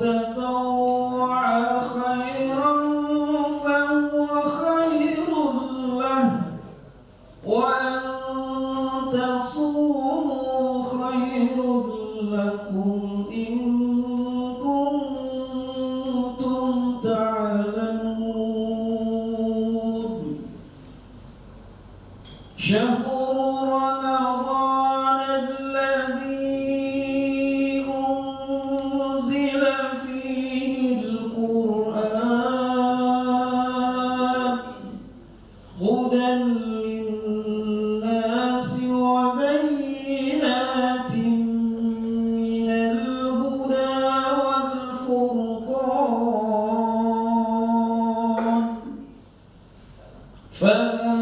تطوع خيرا فهو خير له وأن تصوموا خير لكم إن كنتم تعلمون شهر رمضان الذي أنزل فيه القرآن هدى للناس وبينات من الهدى والفرقان فمن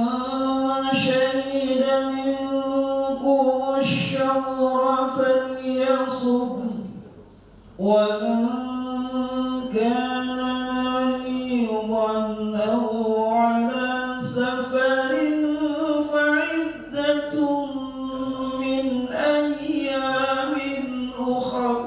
شهد منكم الشهر فليصم ومن كان مريضا أو على سفر فعدة من أيام أخر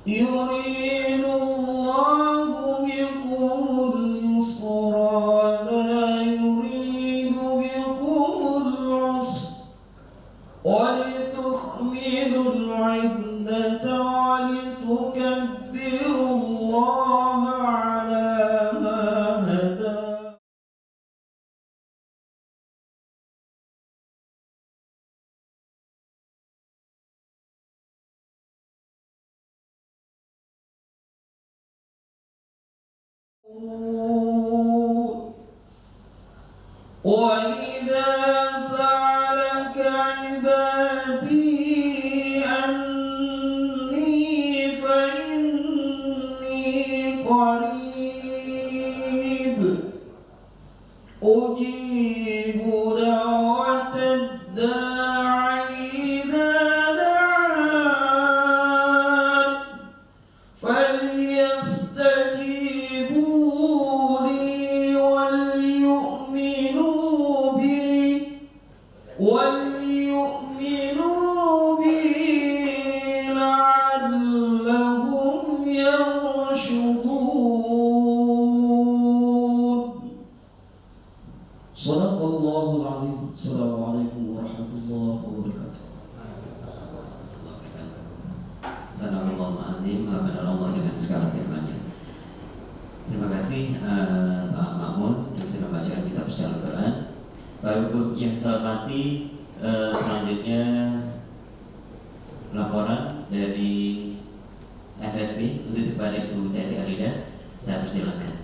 يريد الله بكم اليسر ولا يريد بكم العسر ولتكملوا العدة ولتكبروا الله على ما هداكم وإذا سألك عبادي أني فإني قريب أجيب دعوة الداع إذا دعان فليستجيبوا لي وليؤمنوا بي لعلهم يرشدون صدق الله العظيم. السلام عليكم ورحمة الله وبركاته. Sadaqallahul azim, benar Allah dengan segala firman-Nya. Terima kasih Pak Makmun yang sudah membacakan kitab Syahrul Quran. Bapak Ibu yang saya hormati, selanjutnya laporan dari FSB untuk kepada Ibu Teti Arida. Saya persilakan.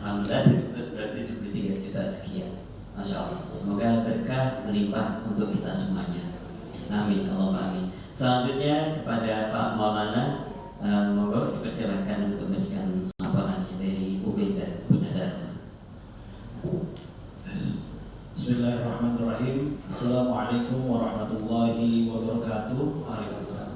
Alhamdulillah terus berarti 73 juta sekian. Masya Allah. Semoga berkah melimpah untuk kita semuanya. Amin. Allahumma amin. Selanjutnya kepada Pak Maulana, monggo dipersilakan untuk memberikan laporannya dari UBZ Gunadarma. Bismillahirrahmanirrahim. Assalamualaikum warahmatullahi wabarakatuh. Waalaikumsalam.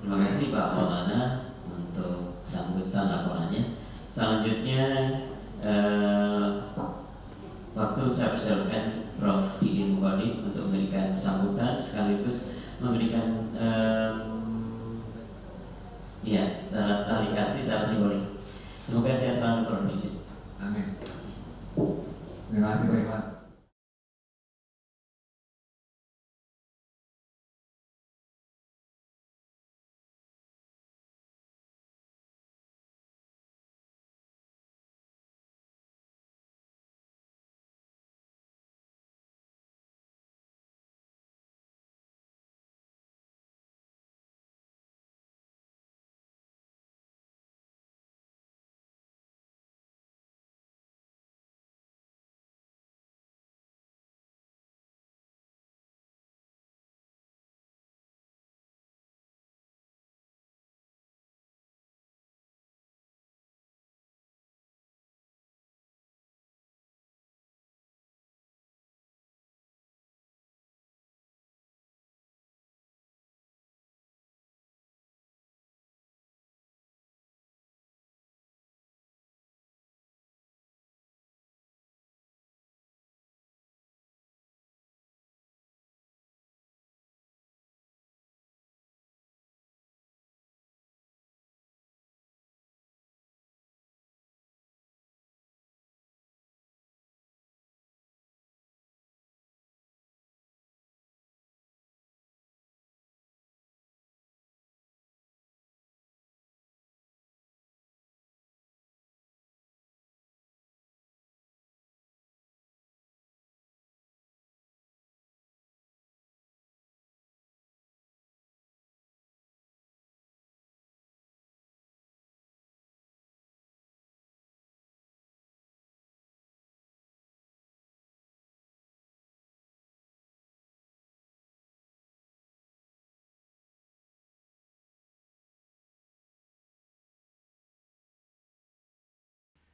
Terima kasih Pak Maulana untuk sambutan laporannya. Selanjutnya waktu saya persilakan Prof. Didin Mukhadi untuk memberikan sambutan sekaligus memberikan ya secara tali kasih secara simbolik. Semoga sehat selalu Prof. Didin. Amin. Terima kasih Pak.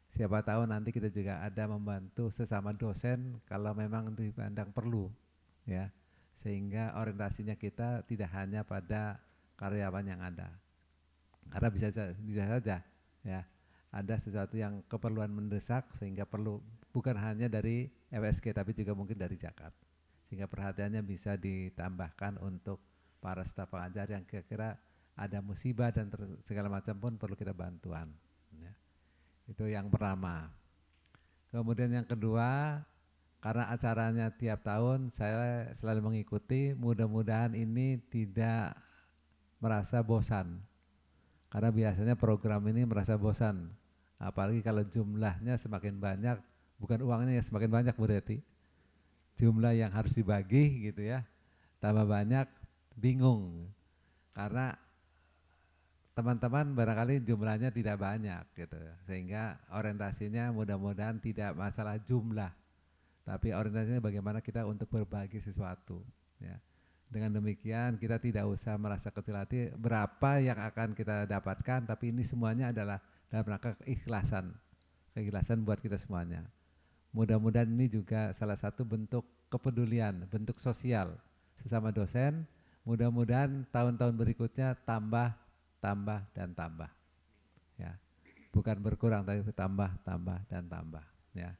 Siapa tahu nanti kita juga ada membantu sesama dosen kalau memang dipandang perlu, ya. Sehingga orientasinya kita tidak hanya pada karyawan yang ada. Karena bisa saja, ya, ada sesuatu yang keperluan mendesak sehingga perlu bukan hanya dari FSG tapi juga mungkin dari Jakarta. Sehingga perhatiannya bisa ditambahkan untuk para staf pengajar yang kira-kira ada musibah dan segala macam pun perlu kita bantuan, ya. Itu yang pertama. Kemudian yang kedua, karena acaranya tiap tahun saya selalu mengikuti, mudah-mudahan ini tidak merasa bosan. Karena biasanya program ini merasa bosan, apalagi kalau jumlahnya semakin banyak, bukan uangnya yang semakin banyak Bu Reti, jumlah yang harus dibagi gitu ya, tambah banyak, bingung. Karena teman-teman barangkali jumlahnya tidak banyak gitu, sehingga orientasinya mudah-mudahan tidak masalah jumlah, tapi orientasinya bagaimana kita untuk berbagi sesuatu, ya. Dengan demikian kita tidak usah merasa kecil hati berapa yang akan kita dapatkan, tapi ini semuanya adalah dalam rangka keikhlasan buat kita semuanya. Mudah-mudahan ini juga salah satu bentuk kepedulian, bentuk sosial sesama dosen. Mudah-mudahan tahun-tahun berikutnya tambah dan tambah, ya. Bukan berkurang tapi tambah dan tambah, ya.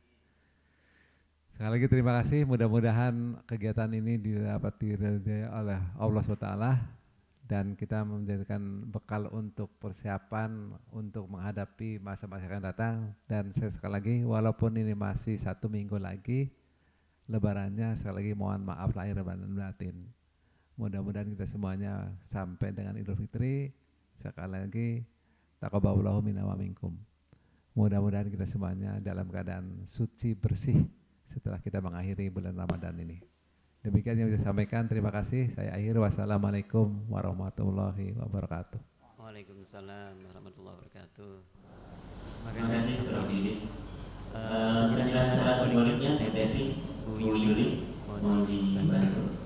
Sekali lagi terima kasih, mudah-mudahan kegiatan ini dapat diridhai oleh Allah SWT dan kita menjadikan bekal untuk persiapan untuk menghadapi masa-masa yang akan datang. Dan saya sekali lagi, walaupun ini masih 1 minggu lagi lebarannya, sekali lagi mohon maaf lahir dan batin. Mudah-mudahan kita semuanya sampai dengan Idul Fitri, sekali lagi taqabbalallahu minna wa minkum. Mudah-mudahan kita semuanya dalam keadaan suci bersih setelah kita mengakhiri bulan Ramadan ini. Demikian yang bisa sampaikan. Terima kasih. Saya akhir. Wassalamualaikum warahmatullahi wabarakatuh. Waalaikumsalam warahmatullahi wabarakatuh. Terima kasih Prof. Didi. Kira-kira secara simboliknya Teti, Bu Yuli mohon dibantu.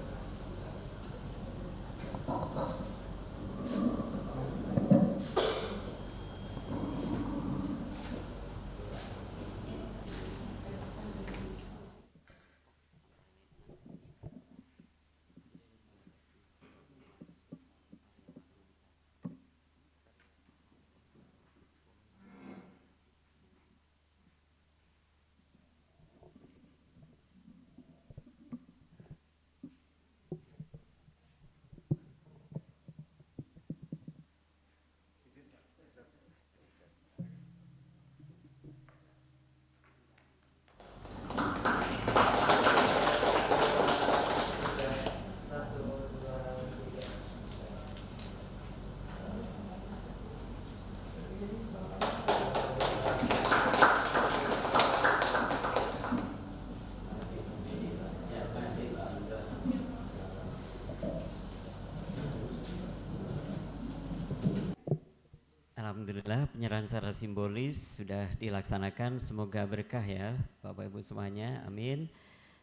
Alhamdulillah, penyerahan secara simbolis sudah dilaksanakan. Semoga berkah ya Bapak Ibu semuanya, amin.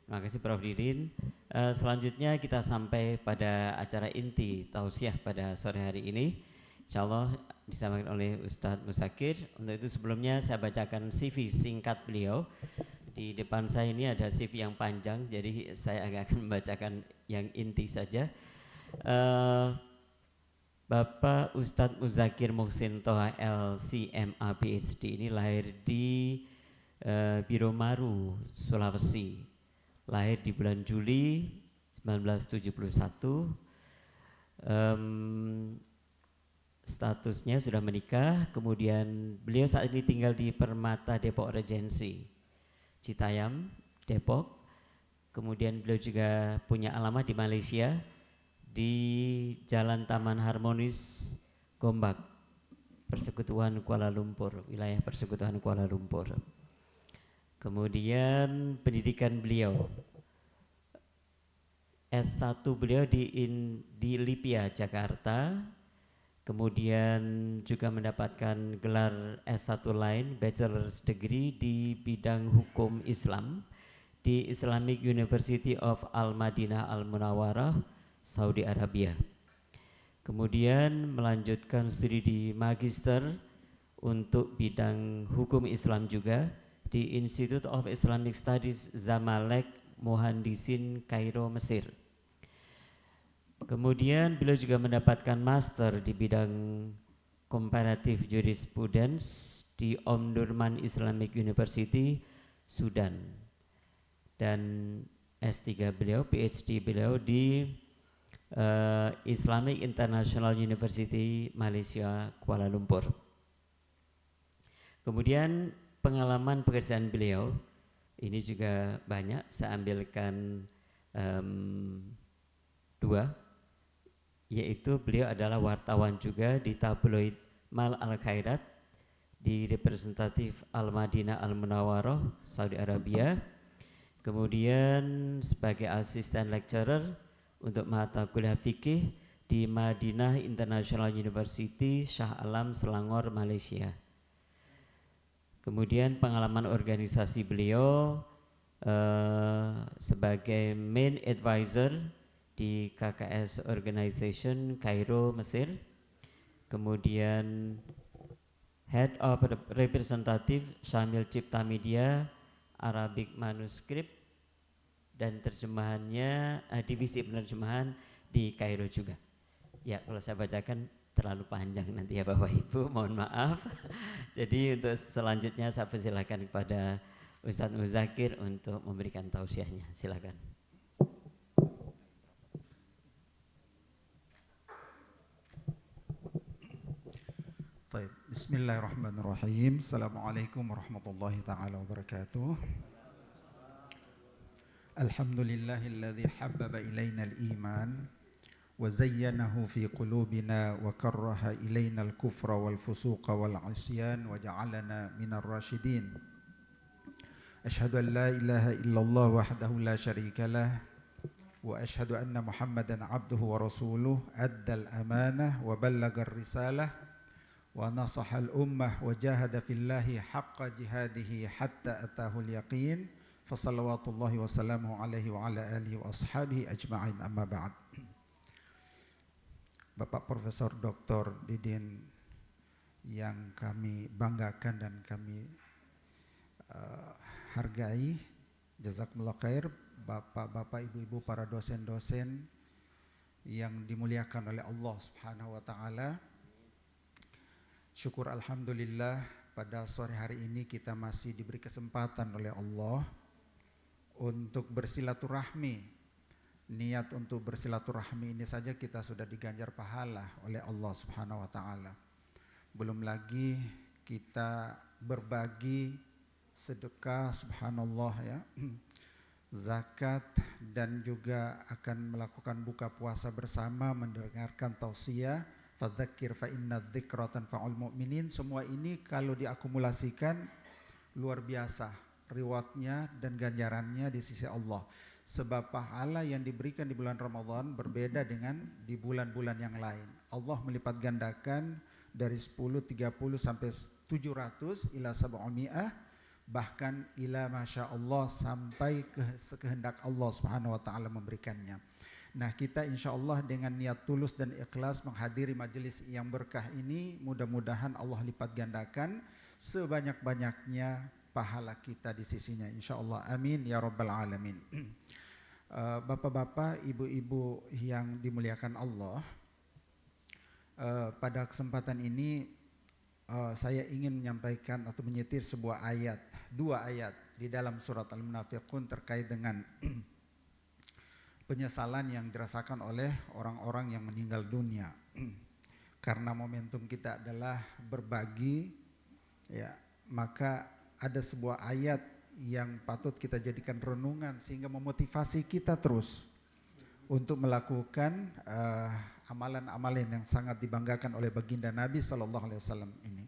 Terima kasih Prof. Didin. Selanjutnya kita sampai pada acara inti tausiah pada sore hari ini. Insyaallah disampaikan oleh Ustadz Musakir. Untuk itu sebelumnya saya bacakan CV singkat beliau. Di depan saya ini ada CV yang panjang, jadi saya akan membacakan yang inti saja. Bapak Ustadz Muzakir Muhsin Toha LCMA PhD ini lahir di Biromaru, Sulawesi. Lahir di bulan Juli 1971. Statusnya sudah menikah. Kemudian beliau saat ini tinggal di Permata Depok Regency, Citayam, Depok. Kemudian beliau juga punya alamat di Malaysia, di Jalan Taman Harmonis, Gombak, Persekutuan Kuala Lumpur, wilayah Persekutuan Kuala Lumpur. Kemudian pendidikan beliau, S1 beliau di Lipia, Jakarta. Kemudian juga mendapatkan gelar S1 lain, Bachelor's Degree di bidang hukum Islam di Islamic University of Al-Madinah Al-Munawwarah, Saudi Arabia. Kemudian melanjutkan studi di Magister untuk bidang hukum Islam juga di Institute of Islamic Studies Zamalek Mohandisin Kairo, Mesir. Kemudian beliau juga mendapatkan master di bidang Comparative Jurisprudence di Omdurman Islamic University, Sudan. Dan S3 beliau, PhD beliau di Islamic International University Malaysia, Kuala Lumpur. Kemudian pengalaman pekerjaan beliau ini juga banyak, saya ambilkan 2, yaitu beliau adalah wartawan juga di tabloid Mal Al-Khairat di representatif Al-Madinah Al-Munawwarah, Saudi Arabia. Kemudian sebagai asisten lecturer untuk mata kuliah fikih di Madinah International University Shah Alam, Selangor, Malaysia. Kemudian pengalaman organisasi beliau sebagai main advisor di KKS Organization Kairo, Mesir. Kemudian Head of Representative Syamil Cipta Media Arabic Manuscript dan terjemahannya divisi penerjemahan di Kairo juga. Ya, kalau saya bacakan terlalu panjang nanti ya Bapak Ibu, mohon maaf. Jadi untuk selanjutnya saya persilakan kepada Ustadz Muzakir untuk memberikan tausiahnya. Silakan. Baik, bismillahirrahmanirrahim. Assalamualaikum warahmatullahi ta'ala wabarakatuh. Alhamdulillahilladzi habbaba ilaina al-iman wa zayyanahu fi qulubina wa karraha ilaina al-kufra wal fusuqa wal 'isyan wa ja'alana minar rasyidin. Ashhadu an la ilaha illallah wahdahu la syarika lah wa ashhadu anna Muhammadan 'abduhu wa rasuluh addal amanah wa ballagar risalah wa nasahal ummah wa jahada fillahi haqqa jihadihi hatta atahul yaqin fa salawatullahi wa salamuhu alaihi wa ala alihi wa ashabihi ajma'in, amma ba'd. Bapak Profesor Dr. Didin yang kami banggakan dan kami hargai, jazakumullah khair. Bapak-bapak, ibu-ibu, para dosen-dosen yang dimuliakan oleh Allah Subhanahu wa taala. Syukur alhamdulillah pada sore hari ini kita masih diberi kesempatan oleh Allah untuk bersilaturahmi. Niat untuk bersilaturahmi ini saja kita sudah diganjar pahala oleh Allah Subhanahu wa taala. Belum lagi kita berbagi sedekah, subhanallah ya, zakat, dan juga akan melakukan buka puasa bersama, mendengarkan tausiah, fadzakir fa inna dzikra tanfa'ul mu'minin. Semua ini kalau diakumulasikan luar biasa rewardnya dan ganjarannya di sisi Allah. Sebab pahala yang diberikan di bulan Ramadan berbeda dengan di bulan-bulan yang lain. Allah melipat gandakan dari 10, 30 sampai 700 ila 700, bahkan ila masya Allah sampai ke sekehendak Allah Subhanahu wa taala memberikannya. Nah, kita insya Allah dengan niat tulus dan ikhlas menghadiri majelis yang berkah ini, mudah-mudahan Allah lipat gandakan sebanyak-banyaknya pahala kita di sisinya, insya Allah, amin ya rabbal alamin. Bapak-bapak, ibu-ibu yang dimuliakan Allah, pada kesempatan ini saya ingin menyampaikan atau menyetir sebuah ayat, 2 ayat di dalam surat Al-Munafiqun terkait dengan penyesalan yang dirasakan oleh orang-orang yang meninggal dunia. Karena momentum kita adalah berbagi, ya, maka ada sebuah ayat yang patut kita jadikan renungan sehingga memotivasi kita terus untuk melakukan amalan-amalan yang sangat dibanggakan oleh baginda Nabi sallallahu alaihi wasallam ini.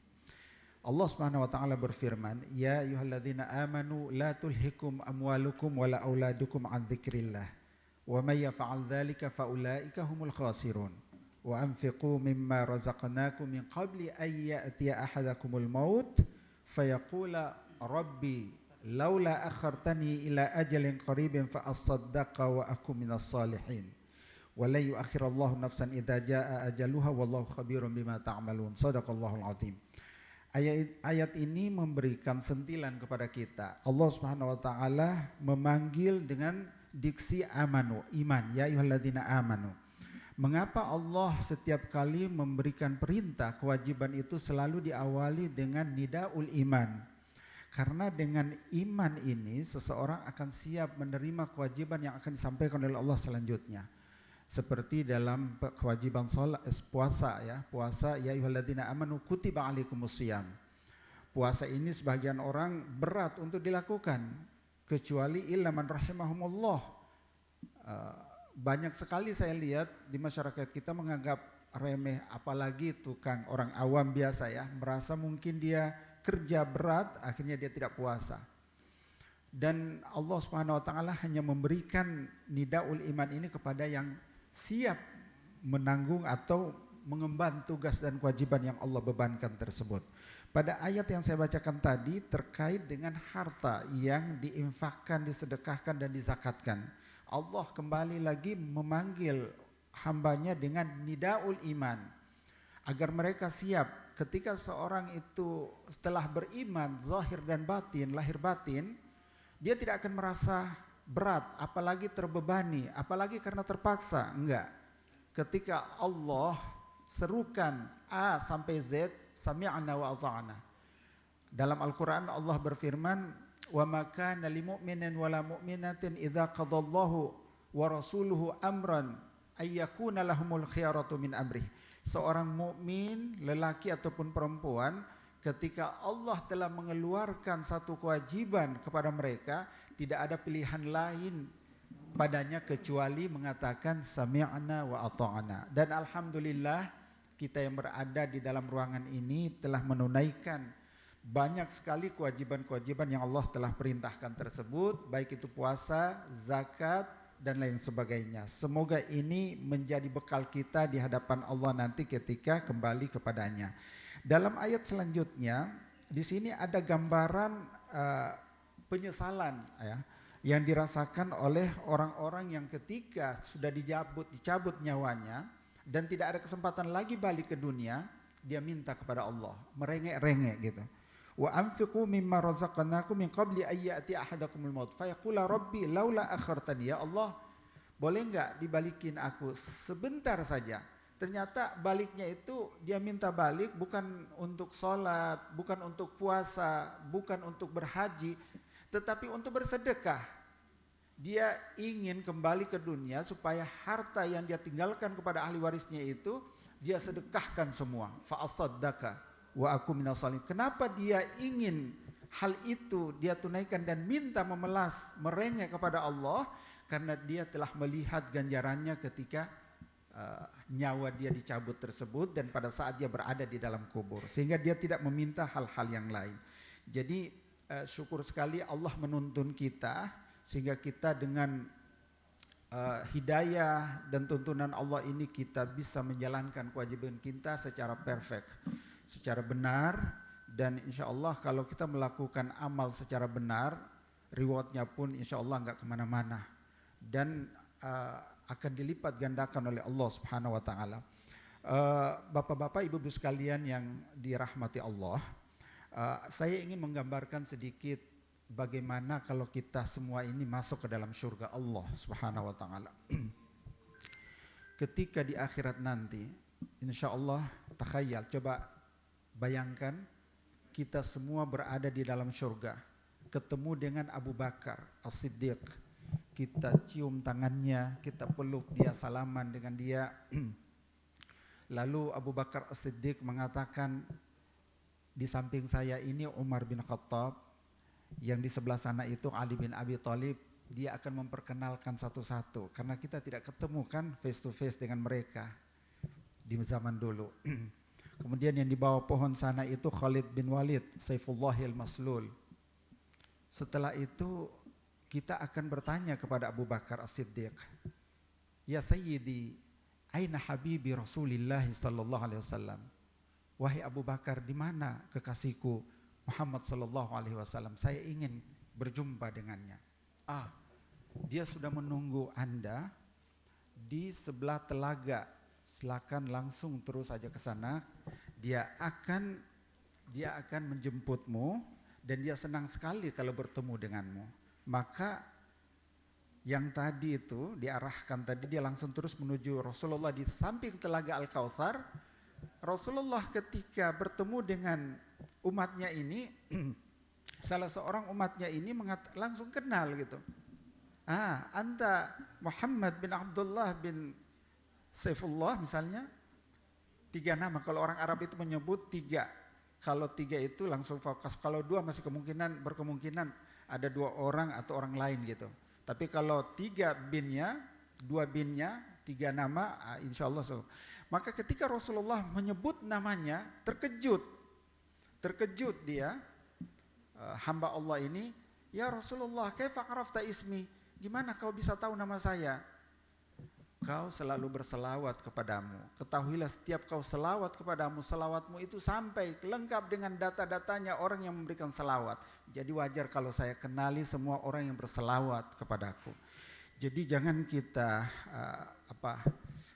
Allah Subhanahu wa taala berfirman, "Ya ayyuhalladzina amanu la tulhikum amwalukum wala auladukum an dzikrillah. Wa may yaf'al dzalika faulaika humul khasirun. Wa anfiqu mimma razaqnakum min qabli ay ya'tiya ahadakumul maut fayaqula rabbi laula akhartani ila ajalin qaribin fa asaddaqa wa akum minas salihin. Wa la yu'akhirallahu nafsan idza jaa ajaluha wallahu khabirum bima ta'malun." Shadaqallahul azim. Ayat ini memberikan sentilan kepada kita. Allah Subhanahu wa taala memanggil dengan diksi amanu, iman, ya ayyuhalladzina amanu. Mengapa Allah setiap kali memberikan perintah, kewajiban itu selalu diawali dengan nidaul iman? Karena dengan iman ini seseorang akan siap menerima kewajiban yang akan disampaikan oleh Allah selanjutnya. Seperti dalam kewajiban puasa ya, puasa ya ayyuhalladzina amanu kutiba alaikumusiyam. Puasa ini sebagian orang berat untuk dilakukan kecuali illa man rahimahumullah. Banyak sekali saya lihat di masyarakat kita menganggap remeh, apalagi tukang orang awam biasa ya, merasa mungkin dia kerja berat akhirnya dia tidak puasa. Dan Allah Subhanahu wa taala hanya memberikan nidaul iman ini kepada yang siap menanggung atau mengemban tugas dan kewajiban yang Allah bebankan tersebut. Pada ayat yang saya bacakan tadi terkait dengan harta yang diinfakkan, disedekahkan dan dizakatkan. Allah kembali lagi memanggil hambanya dengan nidaul iman agar mereka siap ketika seorang itu setelah beriman zahir dan batin, lahir batin, dia tidak akan merasa berat, apalagi terbebani, apalagi karena terpaksa, enggak. Ketika Allah serukan A sampai Z, sami'na wa ata'na. Dalam Al-Quran Allah berfirman, wa ma kana lil mu'minin wala mu'minatin idza qadallahu wa rasuluhu amran ay yakuna lahumul khiyaratu min amrih. Seorang mukmin lelaki ataupun perempuan ketika Allah telah mengeluarkan satu kewajiban kepada mereka, tidak ada pilihan lain padanya kecuali mengatakan sami'na wa ata'na. Dan alhamdulillah kita yang berada di dalam ruangan ini telah menunaikan banyak sekali kewajiban-kewajiban yang Allah telah perintahkan tersebut, baik itu puasa, zakat, dan lain sebagainya. Semoga ini menjadi bekal kita di hadapan Allah nanti ketika kembali kepadanya. Dalam ayat selanjutnya, di sini ada gambaran penyesalan ya, yang dirasakan oleh orang-orang yang ketika sudah dicabut nyawanya dan tidak ada kesempatan lagi balik ke dunia, dia minta kepada Allah, merengek-rengek gitu. Wa anfiqu mimma razaqnakum min qabli ay ya'ti ahadakumul maut fa yaqula rabbi laula akhartani, ya Allah boleh enggak dibalikin aku sebentar saja. Ternyata baliknya itu dia minta balik bukan untuk sholat, bukan untuk puasa, bukan untuk berhaji, tetapi untuk bersedekah. Dia ingin kembali ke dunia supaya harta yang dia tinggalkan kepada ahli warisnya itu dia sedekahkan semua. Fa asaddaka wa aku minas salim. Kenapa dia ingin hal itu dia tunaikan dan minta memelas, merengek kepada Allah? Karena dia telah melihat ganjarannya ketika nyawa dia dicabut tersebut dan pada saat dia berada di dalam kubur, sehingga dia tidak meminta hal-hal yang lain. Jadi syukur sekali Allah menuntun kita sehingga kita dengan hidayah dan tuntunan Allah ini kita bisa menjalankan kewajiban kita secara perfect, secara benar, dan insya Allah kalau kita melakukan amal secara benar, rewardnya pun insya Allah nggak kemana-mana dan akan dilipat gandakan oleh Allah Subhanahu Wa Taala. Bapak-bapak, ibu-ibu sekalian yang dirahmati Allah, saya ingin menggambarkan sedikit bagaimana kalau kita semua ini masuk ke dalam surga Allah Subhanahu Wa Taala. Ketika di akhirat nanti, insya Allah, takhayal, coba bayangkan kita semua berada di dalam surga, ketemu dengan Abu Bakar As-Siddiq, kita cium tangannya, kita peluk dia, salaman dengan dia. Lalu Abu Bakar As-Siddiq mengatakan, di samping saya ini Umar bin Khattab, yang di sebelah sana itu Ali bin Abi Thalib. Dia akan memperkenalkan satu-satu karena kita tidak ketemu kan face to face dengan mereka di zaman dulu. Kemudian yang di bawah pohon sana itu Khalid bin Walid, Saifullahil Maslul. Setelah itu kita akan bertanya kepada Abu Bakar As-Siddiq, ya Sayyidi, aina habibi Rasulillah sallallahu alaihi wasallam? Wahai Abu Bakar, di mana kekasihku Muhammad sallallahu alaihi wasallam? Saya ingin berjumpa dengannya. Dia sudah menunggu Anda di sebelah telaga. Silakan langsung terus saja ke sana. Dia akan dia akan menjemputmu dan dia senang sekali kalau bertemu denganmu. Maka yang tadi itu diarahkan tadi, dia langsung terus menuju Rasulullah di samping telaga Al-Kautsar. Rasulullah ketika bertemu dengan umatnya ini, salah seorang umatnya ini langsung kenal gitu. Anta Muhammad bin Abdullah bin Saifullah misalnya. 3 nama, kalau orang Arab itu menyebut 3. Kalau 3 itu langsung fokus, kalau 2 masih berkemungkinan ada 2 orang atau orang lain gitu. Tapi kalau 3 binnya, 2 binnya, 3 nama, insya Allah so. Maka ketika Rasulullah menyebut namanya, terkejut dia, hamba Allah ini, ya Rasulullah, kaifa arafta ismi? Gimana kau bisa tahu nama saya? Kau selalu berselawat kepadamu. Ketahuilah setiap kau selawat kepadamu, selawatmu itu sampai lengkap dengan data-datanya orang yang memberikan selawat. Jadi wajar kalau saya kenali semua orang yang berselawat kepadaku. Jadi jangan kita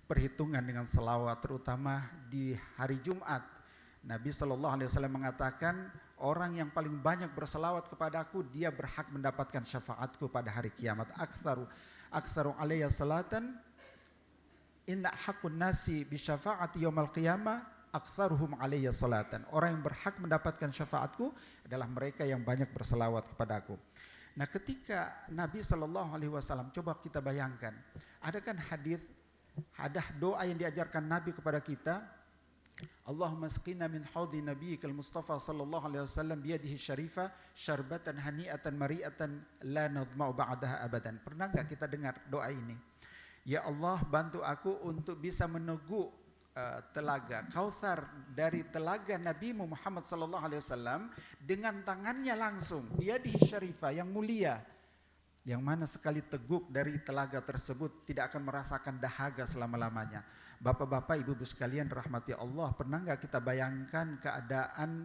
perhitungan dengan selawat, terutama di hari Jumat. Nabi SAW mengatakan orang yang paling banyak berselawat kepadaku, dia berhak mendapatkan syafaatku pada hari kiamat. Aktsaru alayya salatan inna haqqun nasi bi syafaati yaumil qiyamah aktsaruhum alayya salatan. Orang yang berhak mendapatkan syafaatku adalah mereka yang banyak berselawat kepadaku. Nah, ketika Nabi SAW, coba kita bayangkan, ada kan ada doa yang diajarkan Nabi kepada kita, Allahumma asqina min haudi nabiyyikal Mustafa sallallahu alaihi wasallam biyadihi syarifah syarbatan hani'atan mari'atan la nadma'u ba'daha abadan. Pernah enggak kita dengar doa ini? Ya Allah, bantu aku untuk bisa meneguk telaga Kautsar dari telaga Nabi Muhammad sallallahu alaihi wasallam dengan tangannya langsung, biyadihi syarifah, yang mulia, yang mana sekali teguk dari telaga tersebut tidak akan merasakan dahaga selama-lamanya. Bapak-bapak, ibu-ibu sekalian rahmati Allah, pernah enggak kita bayangkan keadaan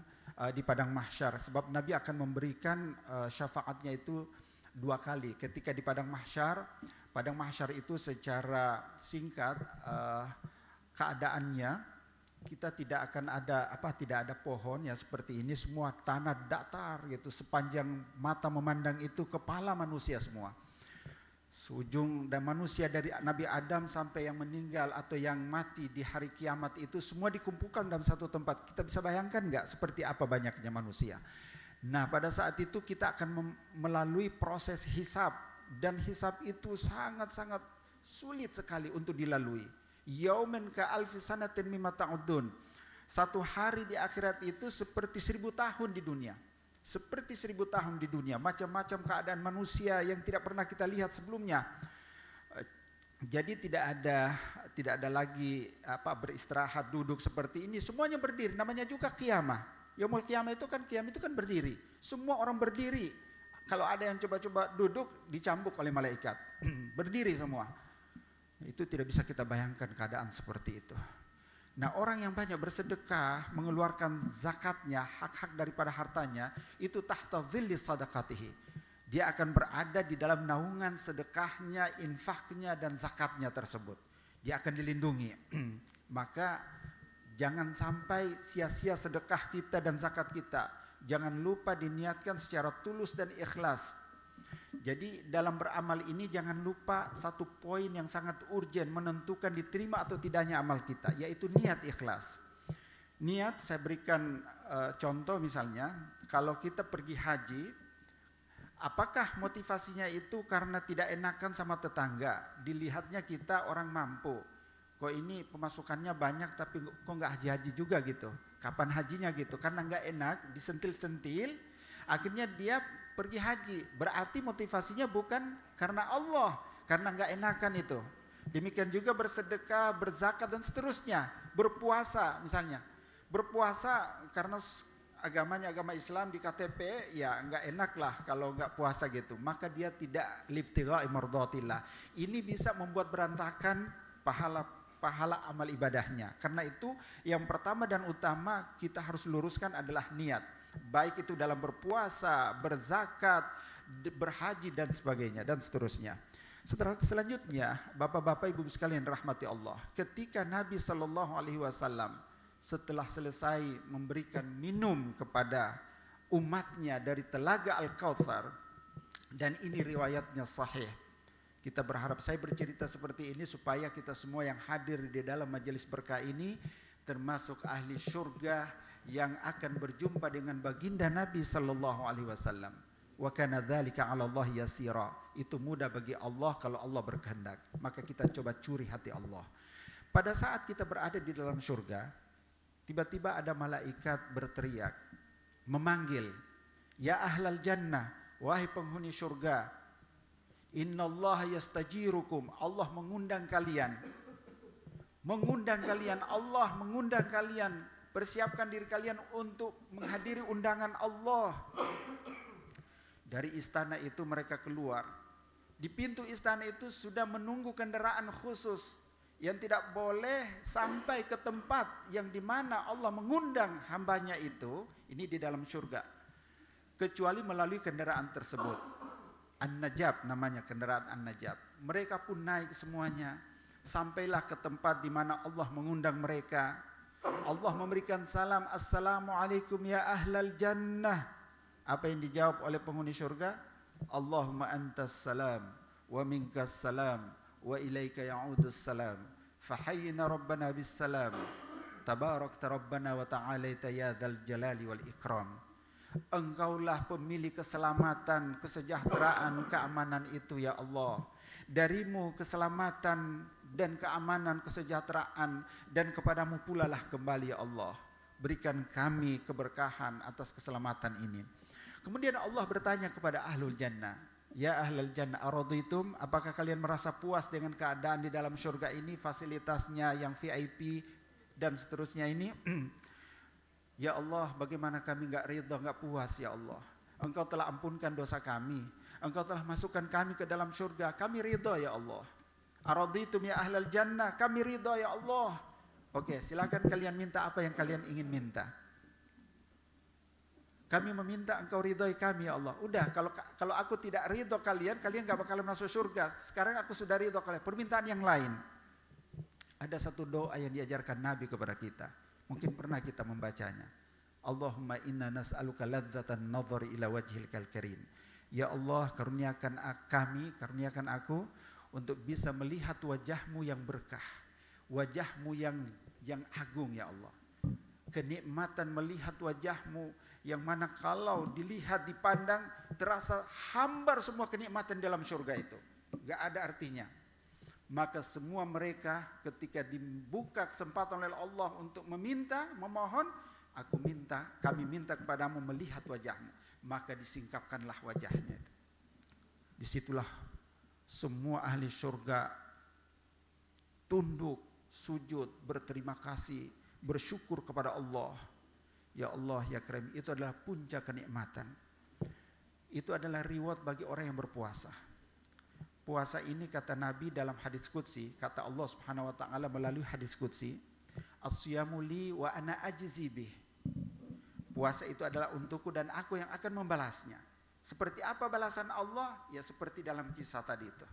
di padang mahsyar? Sebab Nabi akan memberikan syafaatnya itu 2 kali. Ketika di padang mahsyar itu secara singkat keadaannya, kita tidak akan tidak ada pohon ya seperti ini, semua tanah datar gitu, sepanjang mata memandang itu kepala manusia semua. Seujung dan manusia dari Nabi Adam sampai yang meninggal atau yang mati di hari kiamat itu semua dikumpulkan dalam satu tempat. Kita bisa bayangkan enggak seperti apa banyaknya manusia. Nah, pada saat itu kita akan melalui proses hisab, dan hisab itu sangat-sangat sulit sekali untuk dilalui. Yaumin ka alfi sanatin mimma ta'udun. 1 hari di akhirat itu seperti 1000 tahun di dunia. Seperti 1000 tahun di dunia, macam-macam keadaan manusia yang tidak pernah kita lihat sebelumnya. Jadi tidak ada lagi beristirahat, duduk seperti ini, semuanya berdiri, namanya juga qiyamah. Yaumul qiyamah itu kan berdiri. Semua orang berdiri. Kalau ada yang coba-coba duduk, dicambuk oleh malaikat. Berdiri semua. Itu tidak bisa kita bayangkan keadaan seperti itu. Nah, orang yang banyak bersedekah, mengeluarkan zakatnya, hak-hak daripada hartanya, itu tahta dhilli sadaqatihi. Dia akan berada di dalam naungan sedekahnya, infaknya, dan zakatnya tersebut. Dia akan dilindungi. Maka jangan sampai sia-sia sedekah kita dan zakat kita. Jangan lupa diniatkan secara tulus dan ikhlas. Jadi dalam beramal ini jangan lupa satu poin yang sangat urgen menentukan diterima atau tidaknya amal kita, yaitu niat ikhlas. Niat, saya berikan contoh misalnya, kalau kita pergi haji, apakah motivasinya itu karena tidak enakan sama tetangga? Dilihatnya kita orang mampu, kok ini pemasukannya banyak tapi kok nggak haji-haji juga gitu. Kapan hajinya gitu? Karena nggak enak, disentil-sentil, akhirnya dia pergi haji. Berarti motivasinya bukan karena Allah, karena nggak enakan itu. Demikian juga bersedekah, berzakat dan seterusnya. Berpuasa misalnya, berpuasa karena agamanya agama Islam di KTP, ya nggak enak lah kalau nggak puasa gitu. Maka dia tidak libtigha'i mardatillah. Ini bisa membuat berantakan pahala amal ibadahnya. Karena itu yang pertama dan utama kita harus luruskan adalah niat. Baik itu dalam berpuasa, berzakat, berhaji dan sebagainya dan seterusnya. Selanjutnya, bapak-bapak, ibu sekalian rahmati Allah, ketika Nabi SAW setelah selesai memberikan minum kepada umatnya dari telaga Al-Kautsar, dan ini riwayatnya sahih. Kita berharap, saya bercerita seperti ini supaya kita semua yang hadir di dalam majelis berkah ini termasuk ahli surga yang akan berjumpa dengan baginda Nabi sallallahu alaihi wasallam. Wa kana dzalika 'ala Allah yasira. Itu mudah bagi Allah kalau Allah berkehendak. Maka kita coba curi hati Allah. Pada saat kita berada di dalam surga, tiba-tiba ada malaikat berteriak, memanggil, "Ya ahlal jannah, wahai penghuni surga, innallaha yastajirukum." Allah mengundang kalian. Mengundang kalian, Allah mengundang kalian. Persiapkan diri kalian untuk menghadiri undangan Allah. Dari istana itu mereka keluar. Di pintu istana itu sudah menunggu kendaraan khusus yang tidak boleh sampai ke tempat yang dimana Allah mengundang hambanya itu. Ini di dalam surga, kecuali melalui kendaraan tersebut. An-Najab namanya, kendaraan An-Najab. Mereka pun naik semuanya. Sampailah ke tempat di mana Allah mengundang mereka. Allah memberikan salam, "Assalamualaikum ya ahlal jannah." Apa yang dijawab oleh penghuni surga? "Allahumma antas salam wa minkas salam wa ilaika ya'udus salam. Fahayyina rabbana bis salam. Tabarakta rabbana wa ta'alaita ya dzal jalali wal ikram." Engkaulah pemilik keselamatan, kesejahteraan, keamanan itu ya Allah. Darimu keselamatan dan keamanan, kesejahteraan, dan kepadamu pula lah kembali ya Allah. Berikan kami keberkahan atas keselamatan ini. Kemudian Allah bertanya kepada ahlul jannah, "Ya ahlul jannah, araditum, apakah kalian merasa puas dengan keadaan di dalam surga ini, fasilitasnya yang VIP dan seterusnya ini?" "Ya Allah, bagaimana kami enggak ridha, enggak puas ya Allah. Engkau telah ampunkan dosa kami. Engkau telah masukkan kami ke dalam surga. Kami ridha ya Allah." "Araditum ya ahlal jannah, kami ridha ya Allah." Oke, silakan kalian minta apa yang kalian ingin minta. "Kami meminta engkau ridhoi kami ya Allah." Udah, kalau aku tidak ridho kalian gak bakalan masuk surga. Sekarang aku sudah ridho kalian. Permintaan yang lain. Ada satu doa yang diajarkan Nabi kepada kita. Mungkin pernah kita membacanya. "Allahumma inna nas'aluka ladzatan nadhari ila wajhikal karim." Ya Allah, karuniakan aku untuk bisa melihat wajahmu yang berkah, wajahmu yang agung ya Allah. Kenikmatan melihat wajahmu yang mana kalau dilihat, dipandang, terasa hambar semua kenikmatan dalam surga itu. Gak ada artinya. Maka semua mereka ketika dibuka kesempatan oleh Allah untuk meminta, memohon, kami minta kepadamu melihat wajahmu. Maka disingkapkanlah wajahnya itu. Disitulah semua ahli surga tunduk, sujud, berterima kasih, bersyukur kepada Allah. Ya Allah, ya Karim, itu adalah puncak kenikmatan. Itu adalah reward bagi orang yang berpuasa. Puasa ini kata Nabi dalam hadis qudsi, kata Allah Subhanahu wa taala melalui hadis qudsi, "As-siyamu li wa ana ajzi bih." Puasa itu adalah untukku dan aku yang akan membalasnya. Seperti apa balasan Allah? Ya seperti dalam kisah tadi itu.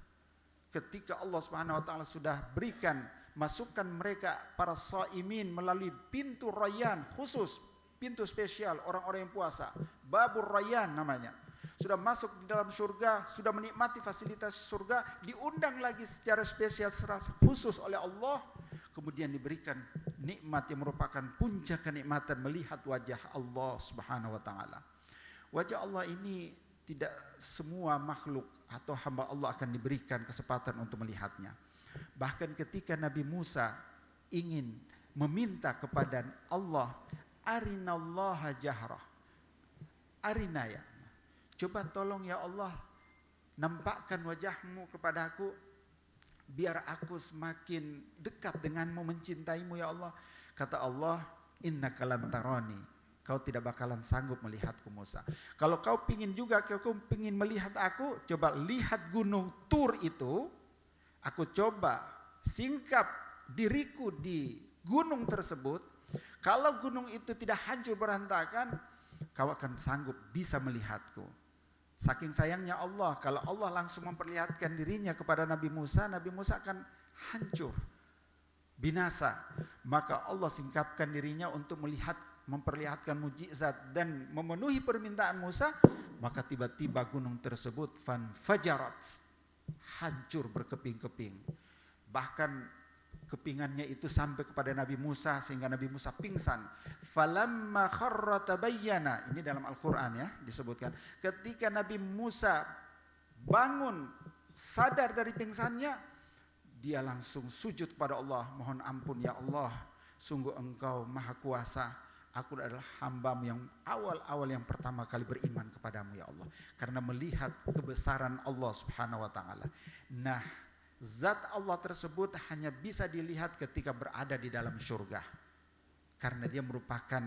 Ketika Allah Subhanahu wa taala sudah berikan, masukkan mereka para shaimin melalui pintu Rayyan khusus, pintu spesial orang-orang yang puasa, Babur Rayyan namanya. Sudah masuk di dalam surga, sudah menikmati fasilitas surga, diundang lagi secara spesial khusus oleh Allah, kemudian diberikan nikmat yang merupakan puncak kenikmatan melihat wajah Allah Subhanahu wa taala. Wajah Allah ini tidak semua makhluk atau hamba Allah akan diberikan kesempatan untuk melihatnya. Bahkan ketika Nabi Musa ingin meminta kepada Allah, "Arinallaha jahrah." Arina ya. Coba tolong ya Allah, nampakkan wajahmu kepadaku biar aku semakin dekat denganmu, mencintaimu ya Allah. Kata Allah, "Innaka lan tarani." Kau tidak bakalan sanggup melihatku Musa. Kalau kau pingin juga, kau pingin melihat aku, coba lihat gunung Tur itu. Aku coba singkap diriku di gunung tersebut. Kalau gunung itu tidak hancur berantakan, kau akan sanggup bisa melihatku. Saking sayangnya Allah, kalau Allah langsung memperlihatkan dirinya kepada Nabi Musa akan hancur. binasa, maka Allah singkapkan dirinya untuk memperlihatkan mukjizat dan memenuhi permintaan Musa, maka tiba-tiba gunung tersebut fanfajarat, hancur berkeping-keping. Bahkan kepingannya itu sampai kepada Nabi Musa sehingga Nabi Musa pingsan. Falamma kharra tabayyana, ini dalam Al-Qur'an ya disebutkan, ketika Nabi Musa bangun sadar dari pingsannya, dia langsung sujud kepada Allah, mohon ampun ya Allah, sungguh Engkau Maha Kuasa, aku adalah hamba-Mu yang awal-awal yang pertama kali beriman kepadamu ya Allah, karena melihat kebesaran Allah Subhanahu wa taala. Nah, zat Allah tersebut hanya bisa dilihat ketika berada di dalam surga, karena dia merupakan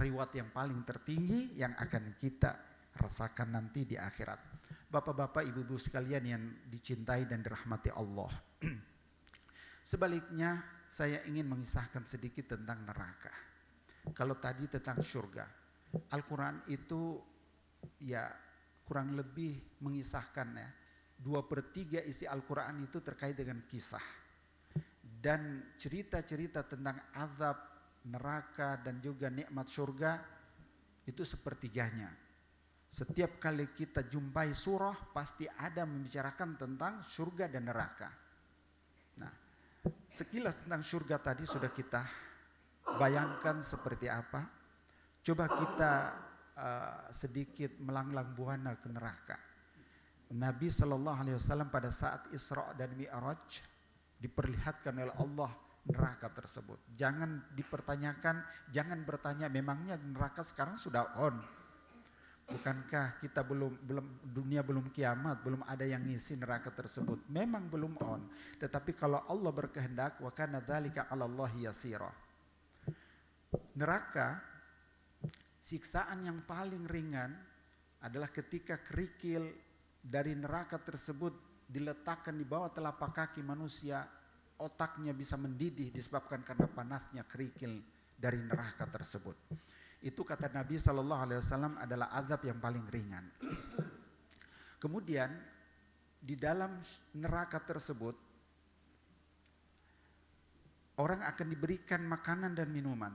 reward yang paling tertinggi yang akan kita rasakan nanti di akhirat. Bapak-bapak, ibu-ibu sekalian yang dicintai dan dirahmati Allah. Sebaliknya, saya ingin mengisahkan sedikit tentang neraka. Kalau tadi tentang surga, Al-Quran itu ya kurang lebih mengisahkan ya, 2/3 isi Al-Quran itu terkait dengan kisah. Dan cerita-cerita tentang azab, neraka dan juga nikmat surga itu sepertiganya. Setiap kali kita jumpai surah pasti ada membicarakan tentang surga dan neraka. Nah, sekilas tentang surga tadi sudah kita bayangkan seperti apa. Coba kita sedikit melanglang buana ke neraka. Nabi SAW pada saat Isra dan Mi'raj diperlihatkan oleh Allah neraka tersebut. Jangan dipertanyakan, jangan bertanya memangnya neraka sekarang sudah on. Bukankah kita dunia belum kiamat, belum ada yang ngisi neraka tersebut? Memang belum on, tetapi kalau Allah berkehendak, wa kana dzalika 'alallahi yasira. Neraka, siksaan yang paling ringan adalah ketika kerikil dari neraka tersebut diletakkan di bawah telapak kaki manusia, otaknya bisa mendidih disebabkan karena panasnya kerikil dari neraka tersebut. Itu kata Nabi SAW adalah azab yang paling ringan. Kemudian di dalam neraka tersebut orang akan diberikan makanan dan minuman.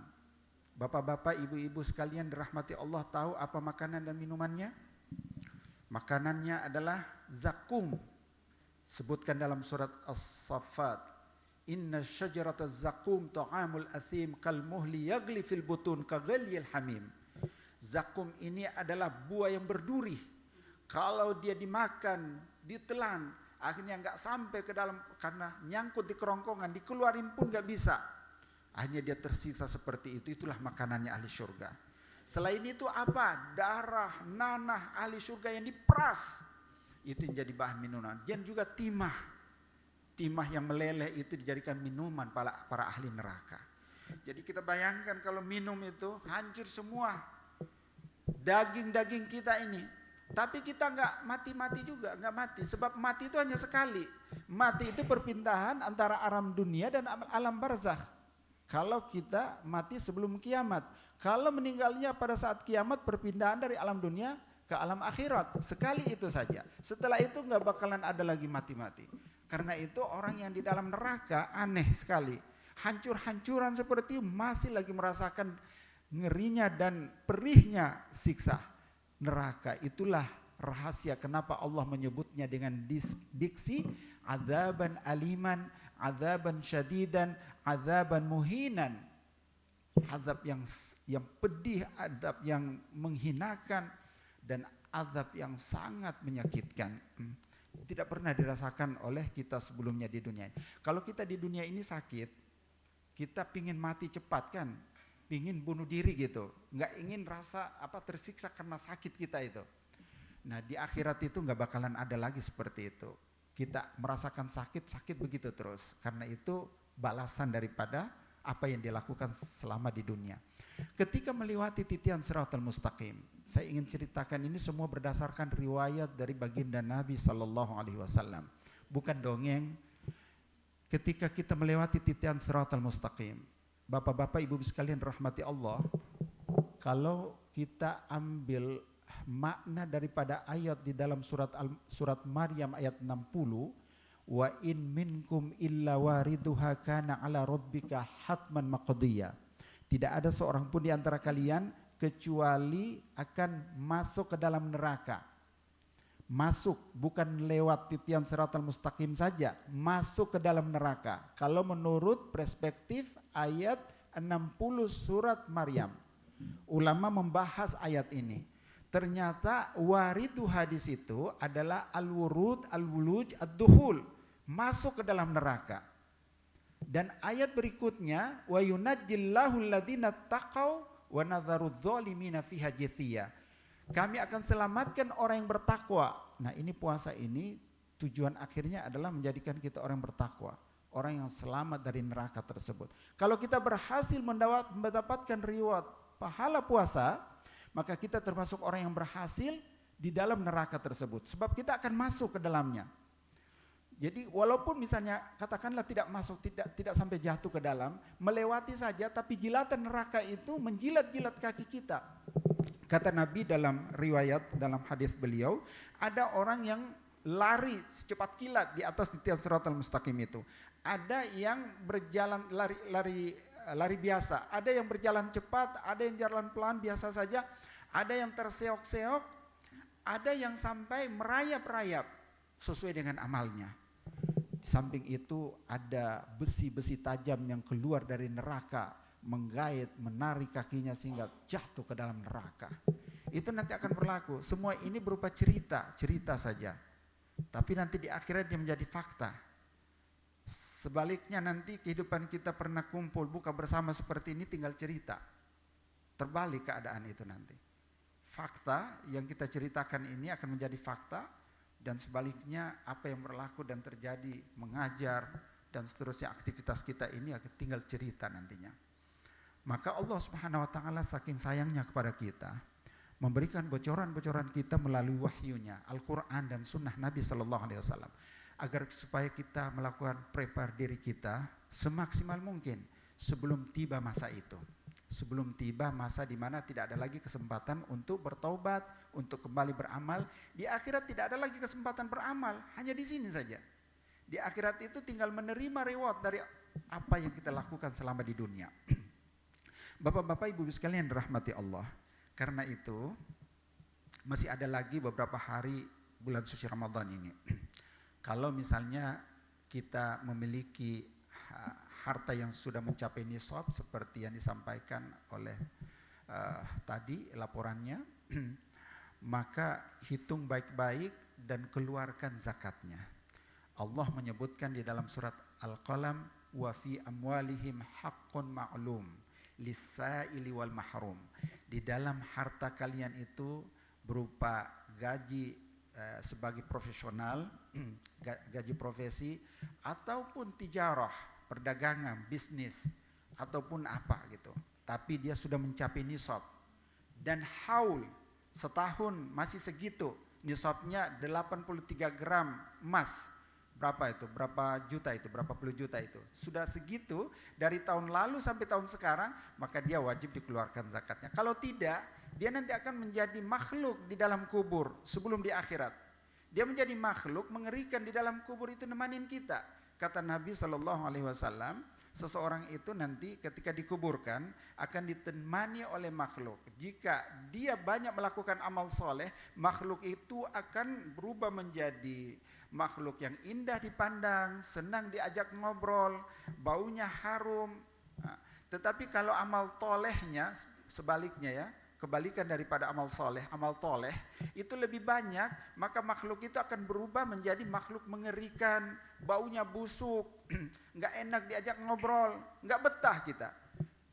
Bapak-bapak, ibu-ibu sekalian dirahmati Allah, tahu apa makanan dan minumannya? Makanannya adalah zakum. Sebutkan dalam surat As-Saffat, inna syajarata zakum ta'amul athim kal muhli yagli fil butun kaghalyil hamim. Zakum ini adalah buah yang berduri. Kalau dia dimakan, ditelan, akhirnya enggak sampai ke dalam karena nyangkut di kerongkongan, dikeluarin pun enggak bisa. Akhirnya dia tersiksa seperti itu. Itulah makanannya ahli surga. Selain itu apa? Darah, nanah ahli surga yang diperas. Itu yang jadi bahan minuman. Dan juga timah. Timah yang meleleh itu dijadikan minuman para ahli neraka. Jadi kita bayangkan kalau minum itu hancur semua daging-daging kita ini. Tapi kita enggak mati-mati juga, enggak mati. Sebab mati itu hanya sekali. Mati itu perpindahan antara alam dunia dan alam barzakh. Kalau kita mati sebelum kiamat. Kalau meninggalnya pada saat kiamat, perpindahan dari alam dunia ke alam akhirat. Sekali itu saja. Setelah itu enggak bakalan ada lagi mati-mati. Karena itu orang yang di dalam neraka aneh sekali. Hancur-hancuran seperti itu masih lagi merasakan ngerinya dan perihnya siksa neraka. Itulah rahasia kenapa Allah menyebutnya dengan diksi adzaban aliman, adzaban syadidan, adzaban muhinan. Azab yang pedih, azab yang menghinakan, dan azab yang sangat menyakitkan. Tidak pernah dirasakan oleh kita sebelumnya di dunia ini. Kalau kita di dunia ini sakit, kita pingin mati cepat kan, pingin bunuh diri gitu, nggak ingin rasa tersiksa karena sakit kita itu. Nah di akhirat itu nggak bakalan ada lagi seperti itu. Kita merasakan sakit begitu terus. Karena itu balasan daripada apa yang dilakukan selama di dunia. Ketika melewati titian Shiratal Mustaqim, saya ingin ceritakan ini semua berdasarkan riwayat dari baginda Nabi SAW, bukan dongeng. Ketika kita melewati titian Shiratal Mustaqim, bapak-bapak, ibu-ibu sekalian rahmati Allah, kalau kita ambil makna daripada ayat di dalam surat Maryam ayat 60, wa in minkum illa wariduha kana ala rabbika hatman maqdiya. Tidak ada seorang pun di antara kalian kecuali akan masuk ke dalam neraka. Masuk, bukan lewat titian siratal mustaqim saja, masuk ke dalam neraka. Kalau menurut perspektif ayat 60 surat Maryam, ulama membahas ayat ini. Ternyata waridu hadis itu adalah al-wurud, al-wuluj, ad-duhul, masuk ke dalam neraka. Dan ayat berikutnya, wa yunajjillahu alladhina taqaw wa nadharu dzalimina fiha jithiya. Kami akan selamatkan orang yang bertakwa. Nah, ini puasa ini tujuan akhirnya adalah menjadikan kita orang yang bertakwa, orang yang selamat dari neraka tersebut. Kalau kita berhasil mendapatkan reward pahala puasa, maka kita termasuk orang yang berhasil di dalam neraka tersebut, sebab kita akan masuk ke dalamnya. Jadi walaupun misalnya katakanlah tidak masuk, tidak sampai jatuh ke dalam, melewati saja, tapi jilatan neraka itu menjilat-jilat kaki kita. Kata Nabi dalam riwayat, dalam hadis beliau, ada orang yang lari secepat kilat di atas titian siratal mustaqim itu. Ada yang berjalan lari biasa, ada yang berjalan cepat, ada yang jalan pelan biasa saja, ada yang terseok-seok, ada yang sampai merayap-rayap sesuai dengan amalnya. Di samping itu ada besi-besi tajam yang keluar dari neraka, menggait, menarik kakinya sehingga jatuh ke dalam neraka. Itu nanti akan berlaku. Semua ini berupa cerita saja. Tapi nanti di akhirat dia menjadi fakta. Sebaliknya nanti kehidupan kita pernah kumpul buka bersama seperti ini tinggal cerita. Terbalik keadaan itu nanti. Fakta yang kita ceritakan ini akan menjadi fakta, dan sebaliknya apa yang berlaku dan terjadi, mengajar dan seterusnya aktivitas kita ini akan tinggal cerita nantinya. Maka Allah Subhanahu wa taala saking sayangnya kepada kita memberikan bocoran-bocoran kita melalui wahyunya, Al-Qur'an dan sunnah Nabi sallallahu alaihi wasallam, agar supaya kita melakukan prepare diri kita semaksimal mungkin sebelum tiba masa itu. Sebelum tiba masa di mana tidak ada lagi kesempatan untuk bertaubat, untuk kembali beramal. Di akhirat tidak ada lagi kesempatan beramal, hanya di sini saja. Di akhirat itu tinggal menerima reward dari apa yang kita lakukan selama di dunia. Bapak-bapak, ibu-ibu sekalian dirahmati Allah. Karena itu masih ada lagi beberapa hari bulan suci Ramadan ini. Kalau misalnya kita memiliki harta yang sudah mencapai nisab seperti yang disampaikan oleh tadi laporannya, maka hitung baik-baik dan keluarkan zakatnya. Allah menyebutkan di dalam surat Al-Qalam, wa fi amwalihim haqqun ma'lum lis-sa'ili wal mahrum. Di dalam harta kalian itu berupa gaji sebagai profesional, gaji profesi, ataupun tijarah, perdagangan, bisnis, ataupun apa gitu. Tapi dia sudah mencapai nisab. Dan haul, setahun masih segitu. Nisabnya 83 gram emas. Berapa itu? Berapa juta itu? Berapa puluh juta itu? Sudah segitu dari tahun lalu sampai tahun sekarang, maka dia wajib dikeluarkan zakatnya. Kalau tidak, dia nanti akan menjadi makhluk di dalam kubur sebelum di akhirat. Dia menjadi makhluk mengerikan di dalam kubur itu nemanin kita. Kata Nabi SAW, seseorang itu nanti ketika dikuburkan akan ditemani oleh makhluk. Jika dia banyak melakukan amal soleh, makhluk itu akan berubah menjadi makhluk yang indah dipandang, senang diajak ngobrol, baunya harum. Nah, tetapi kalau amal tolehnya sebaliknya ya, kebalikan daripada amal toleh itu lebih banyak, maka makhluk itu akan berubah menjadi makhluk mengerikan, baunya busuk, nggak enak diajak ngobrol, nggak betah kita.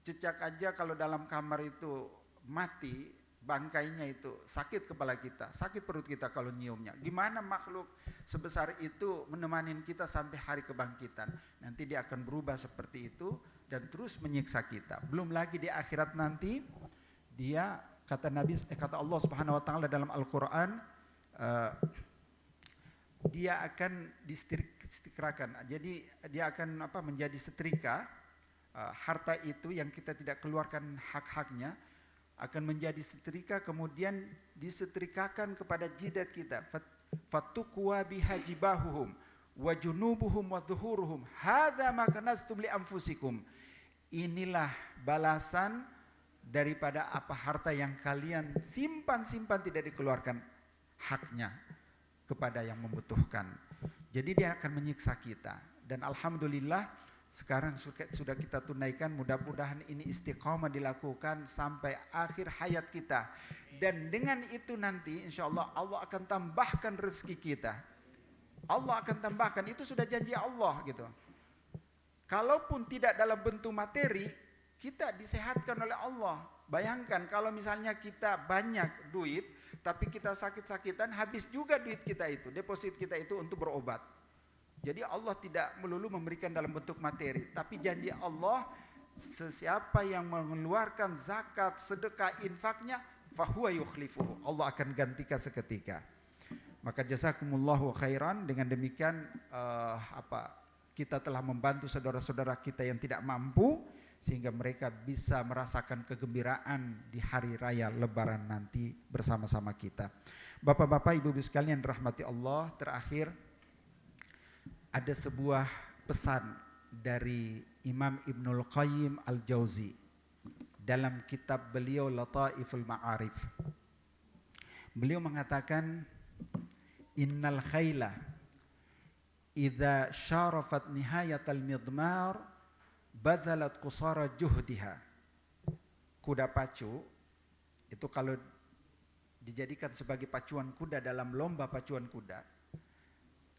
Cecak aja kalau dalam kamar itu mati, bangkainya itu sakit kepala kita, sakit perut kita kalau nyiumnya. Gimana makhluk sebesar itu menemanin kita sampai hari kebangkitan? Nanti dia akan berubah seperti itu dan terus menyiksa kita. Belum lagi di akhirat nanti dia kata Allah Subhanahu wa taala dalam Al-Qur'an, dia akan disetrikakan. Jadi dia akan menjadi setrika, harta itu yang kita tidak keluarkan hak-haknya akan menjadi setrika, kemudian disetrikakan kepada jidat kita. Fatukwa bihajibahuhum wa junubuhum wa dhuhuruhum hadza ma kanaztum li anfusikum. Inilah balasan daripada apa harta yang kalian simpan-simpan tidak dikeluarkan haknya kepada yang membutuhkan. Jadi dia akan menyiksa kita. Dan alhamdulillah sekarang sudah kita tunaikan, mudah-mudahan ini istiqamah dilakukan sampai akhir hayat kita. Dan dengan itu nanti insya Allah Allah akan tambahkan rezeki kita. Allah akan tambahkan, itu sudah janji Allah gitu. Kalaupun tidak dalam bentuk materi, kita disehatkan oleh Allah. Bayangkan kalau misalnya kita banyak duit, tapi kita sakit-sakitan, habis juga duit kita itu, deposit kita itu untuk berobat. Jadi Allah tidak melulu memberikan dalam bentuk materi, tapi janji Allah, sesiapa yang mengeluarkan zakat, sedekah, infaknya, fahuwa yukhlifuhu, Allah akan gantikan seketika. Maka jazakumullahu khairan. Dengan demikian kita telah membantu saudara-saudara kita yang tidak mampu, sehingga mereka bisa merasakan kegembiraan di hari raya Lebaran nanti bersama-sama kita. Bapak-bapak, ibu-ibu sekalian rahmati Allah, terakhir ada sebuah pesan dari Imam Ibnul Qayyim Al-Jauzi dalam kitab beliau Lataiful Ma'arif. Beliau mengatakan, innal khayla idza syarafat nihayatal midmar bazalat qusara juhdiha. Kuda pacu itu kalau dijadikan sebagai pacuan kuda dalam lomba pacuan kuda,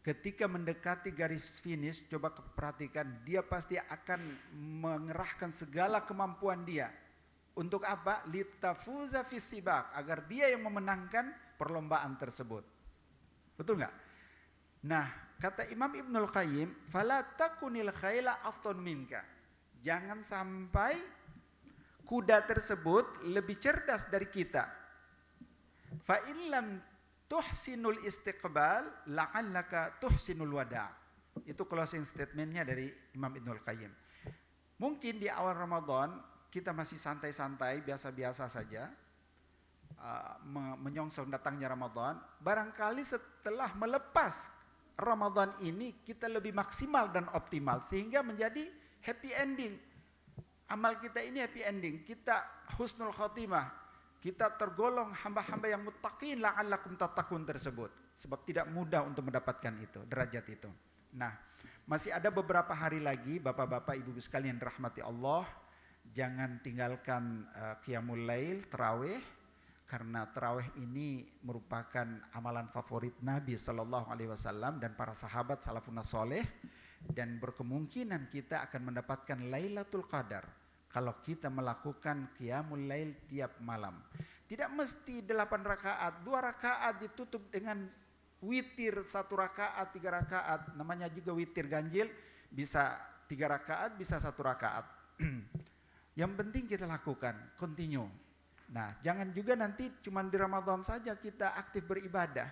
ketika mendekati garis finish, coba perhatikan, dia pasti akan mengerahkan segala kemampuan dia. Untuk apa? Litafuza fis sibaq, agar dia yang memenangkan perlombaan tersebut. Betul nggak? Nah, kata Imam Ibnul Qayyim, fala takunil khayla afdal minka. Jangan sampai kuda tersebut lebih cerdas dari kita. Fa in lam tuhsinul istiqbal la'allaka tuhsinul wada'. Itu closing statementnya dari Imam Ibnul Qayyim. Mungkin di awal Ramadan kita masih santai-santai, biasa-biasa saja, menyongsong datangnya Ramadan. Barangkali setelah melepas Ramadan ini kita lebih maksimal dan optimal sehingga menjadi happy ending. Amal kita ini happy ending, kita husnul khotimah, kita tergolong hamba-hamba yang muttaqin la'allakum tattaqun tersebut. Sebab tidak mudah untuk mendapatkan itu, derajat itu. Nah, masih ada beberapa hari lagi, bapak-bapak, ibu-ibu sekalian rahmati Allah, jangan tinggalkan qiyamul lail, tarawih, karena tarawih ini merupakan amalan favorit Nabi SAW dan para sahabat salafun saleh, dan berkemungkinan kita akan mendapatkan Lailatul Qadar kalau kita melakukan qiyamul lail tiap malam. Tidak mesti 8 rakaat, 2 rakaat ditutup dengan witir, 1 rakaat, 3 rakaat, namanya juga witir ganjil, bisa 3 rakaat, bisa 1 rakaat. Yang penting kita lakukan, continue. Nah, jangan juga nanti cuma di Ramadan saja kita aktif beribadah.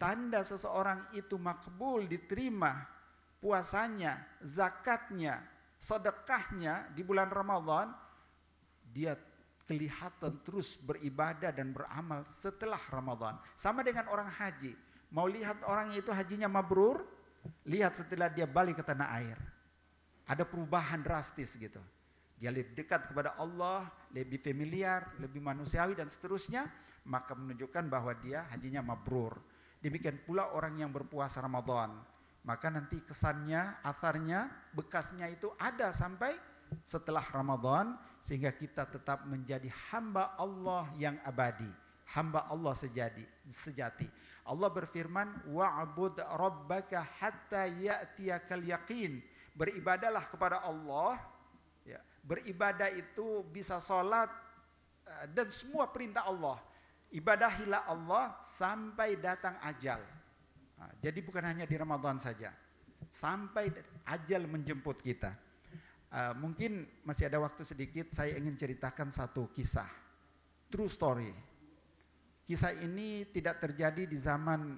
Tanda seseorang itu makbul, diterima puasanya, zakatnya, sedekahnya di bulan Ramadan, dia kelihatan terus beribadah dan beramal setelah Ramadan. Sama dengan orang haji. Mau lihat orang itu hajinya mabrur, lihat setelah dia balik ke tanah air. Ada perubahan drastis gitu. Dia lebih dekat kepada Allah, lebih familiar, lebih manusiawi dan seterusnya, maka menunjukkan bahwa dia hajinya mabrur. Demikian pula orang yang berpuasa Ramadan, maka nanti kesannya, atharnya, bekasnya itu ada sampai setelah Ramadan, sehingga kita tetap menjadi hamba Allah yang abadi, hamba Allah sejati. Allah berfirman, wa'bud rabbaka hatta ya'tiyakal yaqin. Beribadahlah kepada Allah. Ya, beribadah itu bisa sholat dan semua perintah Allah. Ibadahilah Allah sampai datang ajal. Nah, jadi bukan hanya di Ramadan saja, sampai ajal menjemput kita. Mungkin masih ada waktu sedikit, saya ingin ceritakan satu kisah, true story. Kisah ini tidak terjadi di zaman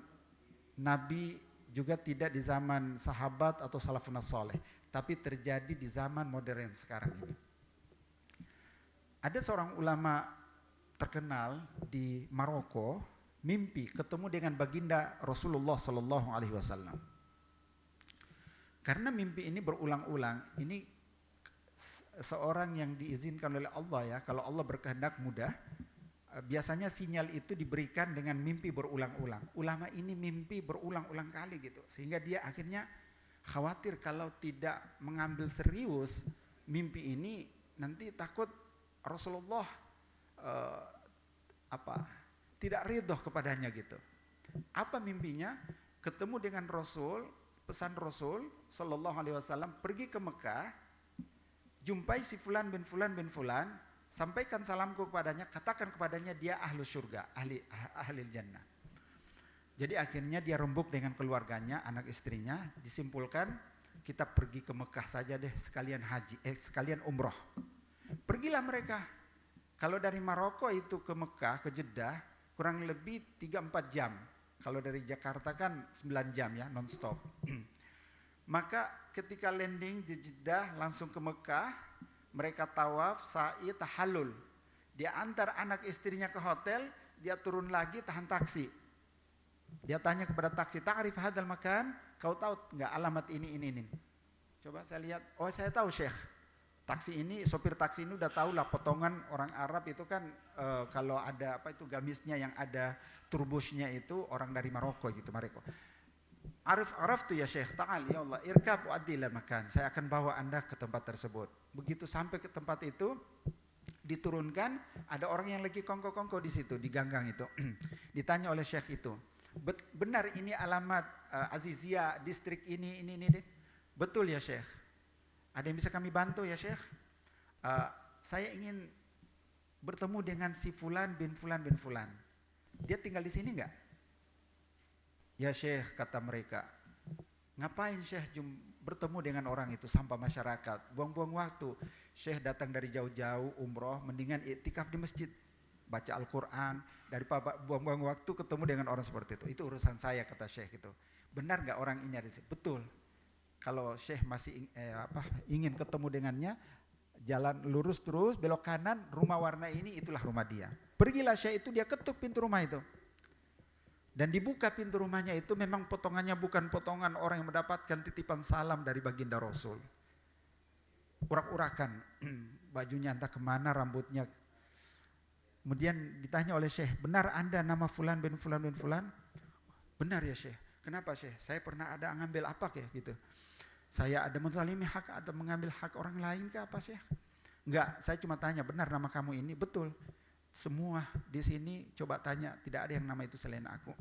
Nabi, juga tidak di zaman sahabat atau salafun saleh, tapi terjadi di zaman modern sekarang ini. Ada seorang ulama terkenal di Maroko mimpi ketemu dengan baginda Rasulullah SAW. Karena mimpi ini berulang-ulang, ini seorang yang diizinkan oleh Allah ya, kalau Allah berkehendak mudah, biasanya sinyal itu diberikan dengan mimpi berulang-ulang. Ulama ini mimpi berulang-ulang kali gitu, sehingga dia akhirnya khawatir kalau tidak mengambil serius mimpi ini, nanti takut Rasulullah tidak ridho kepadanya gitu. Apa mimpinya? Ketemu dengan Rasul, pesan Rasul Sallallahu Alaihi Wasallam, pergi ke Mekah, jumpai si Fulan bin Fulan bin Fulan, sampaikan salamku kepadanya, katakan kepadanya dia ahlu surga, ahli jannah. Jadi akhirnya dia rembuk dengan keluarganya, anak istrinya, disimpulkan kita pergi ke Mekah saja deh, sekalian haji, sekalian umroh. Pergilah mereka. Kalau dari Maroko itu ke Mekah, ke Jeddah, kurang lebih 3-4 jam. Kalau dari Jakarta kan 9 jam ya, non-stop. Maka ketika landing di Jeddah langsung ke Mekah, mereka tawaf, sa'i, tahallul. Dia antar anak istrinya ke hotel, dia turun lagi tahan taksi. Dia tanya kepada taksi, "Ta'rif hadzal makan?" Kau tahu enggak alamat ini? Coba saya lihat. Oh, saya tahu, Syekh. Taksi ini, sopir taksi ini udah tahu lah, potongan orang Arab itu kan kalau ada gamisnya yang ada turbusnya itu orang dari Maroko gitu, Maroko. Araf tuh ya Syekh, ta'al ya Allah, irkab wa'adila makan. Saya akan bawa Anda ke tempat tersebut. Begitu sampai ke tempat itu, diturunkan, ada orang yang lagi kongko-kongko di situ, di ganggang itu. Ditanya oleh Syekh itu, benar ini alamat Azizia distrik ini. Betul ya Syekh. Ada yang bisa kami bantu ya Syekh? Saya ingin bertemu dengan si Fulan bin Fulan bin Fulan. Dia tinggal di sini enggak? Ya Syekh, kata mereka. Ngapain Syekh bertemu dengan orang itu, sampah masyarakat, buang-buang waktu. Syekh datang dari jauh-jauh umroh, mendingan iktikaf di masjid, baca Al-Quran, daripada buang-buang waktu ketemu dengan orang seperti itu. Itu urusan saya, kata Syekh itu. Benar enggak orang ini ada di sini? Betul. Kalau Syekh masih ingin ketemu dengannya, jalan lurus terus, belok kanan, rumah warna ini, itulah rumah dia. Pergilah Syekh itu, dia ketuk pintu rumah itu. Dan dibuka pintu rumahnya itu, memang potongannya bukan potongan orang yang mendapatkan titipan salam dari baginda Rasul. Urak-urakan, bajunya entah kemana, rambutnya. Kemudian ditanya oleh Syekh, benar Anda nama Fulan bin Fulan bin Fulan? Benar ya Syekh. Kenapa Syekh? Saya pernah ada ngambil apa ya gitu. Saya ada menzalimi hak atau mengambil hak orang lain ke apa Syekh? Enggak, saya cuma tanya, benar nama kamu ini? Betul. Semua di sini coba tanya, tidak ada yang nama itu selain aku.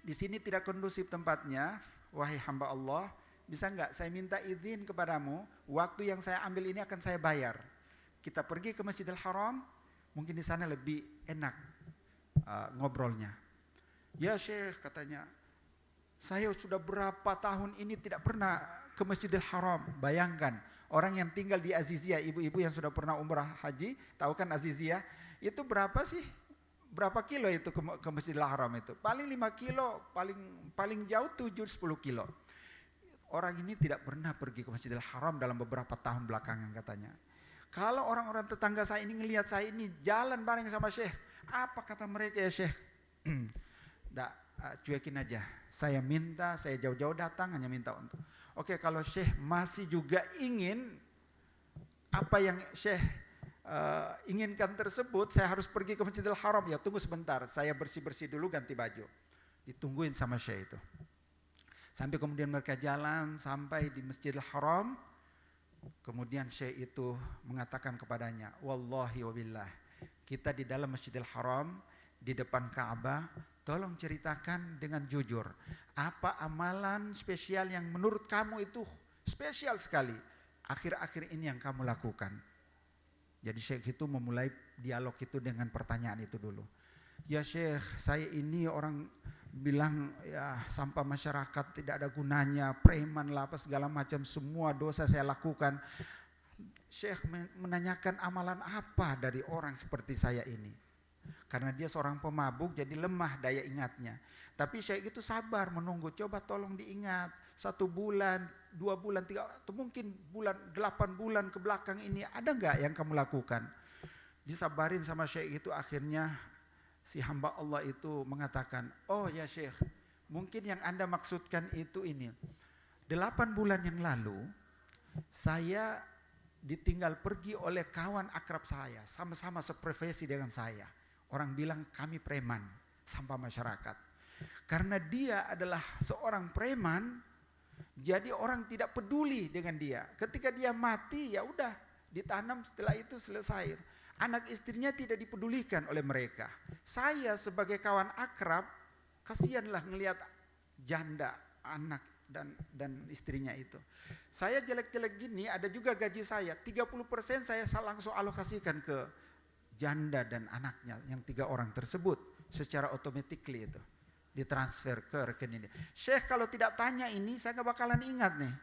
Di sini tidak kondusif tempatnya, wahai hamba Allah, bisa enggak saya minta izin kepadamu, waktu yang saya ambil ini akan saya bayar. Kita pergi ke Masjidil Haram, mungkin di sana lebih enak ngobrolnya. Ya Syekh, katanya, saya sudah berapa tahun ini tidak pernah ke Masjidil Haram. Bayangkan, orang yang tinggal di Azizia, ibu-ibu yang sudah pernah umrah haji, tahu kan Azizia, itu berapa sih? Berapa kilo itu ke Masjidil Haram itu? Paling 5 kilo, paling jauh 7-10 kilo. Orang ini tidak pernah pergi ke Masjidil Haram dalam beberapa tahun belakangan katanya. Kalau orang-orang tetangga saya ini ngelihat saya ini jalan bareng sama Syekh, apa kata mereka ya Syekh? Cuekin aja. Saya minta, saya jauh-jauh datang hanya minta untuk. Oke, kalau Syekh masih juga ingin apa yang Syekh inginkan tersebut, saya harus pergi ke Masjidil Haram. Ya tunggu sebentar, saya bersih-bersih dulu ganti baju. Ditungguin sama Syekh itu. Sampai kemudian mereka jalan sampai di Masjidil Haram. Kemudian Syekh itu mengatakan kepadanya, wallahi wabillah, kita di dalam Masjidil Haram, di depan Ka'bah, tolong ceritakan dengan jujur, apa amalan spesial yang menurut kamu itu spesial sekali akhir-akhir ini yang kamu lakukan. Jadi Syekh itu memulai dialog itu dengan pertanyaan itu dulu. Ya Syekh, saya ini orang bilang ya sampah masyarakat tidak ada gunanya, preman lah apa segala macam, semua dosa saya lakukan. Syekh menanyakan amalan apa dari orang seperti saya ini. Karena dia seorang pemabuk jadi lemah daya ingatnya. Tapi Syekh itu sabar menunggu, coba tolong diingat 1 bulan, 2 bulan, 3 atau mungkin 8 bulan ke belakang ini ada enggak yang kamu lakukan? Disabarin sama Syekh itu, akhirnya si hamba Allah itu mengatakan, oh ya Syekh, mungkin yang Anda maksudkan itu ini. 8 bulan yang lalu saya ditinggal pergi oleh kawan akrab saya, sama-sama seprofesi dengan saya. Orang bilang kami preman, sampah masyarakat. Karena dia adalah seorang preman, jadi orang tidak peduli dengan dia. Ketika dia mati, ya udah ditanam, setelah itu selesai. Anak istrinya tidak dipedulikan oleh mereka. Saya sebagai kawan akrab, kasihanlah ngelihat janda, anak dan istrinya itu. Saya jelek-jelek gini, ada juga gaji saya, 30% saya langsung alokasikan ke janda dan anaknya yang 3 orang tersebut secara automatically itu ditransfer ke rekening dia. Syekh kalau tidak tanya ini saya gak bakalan ingat nih.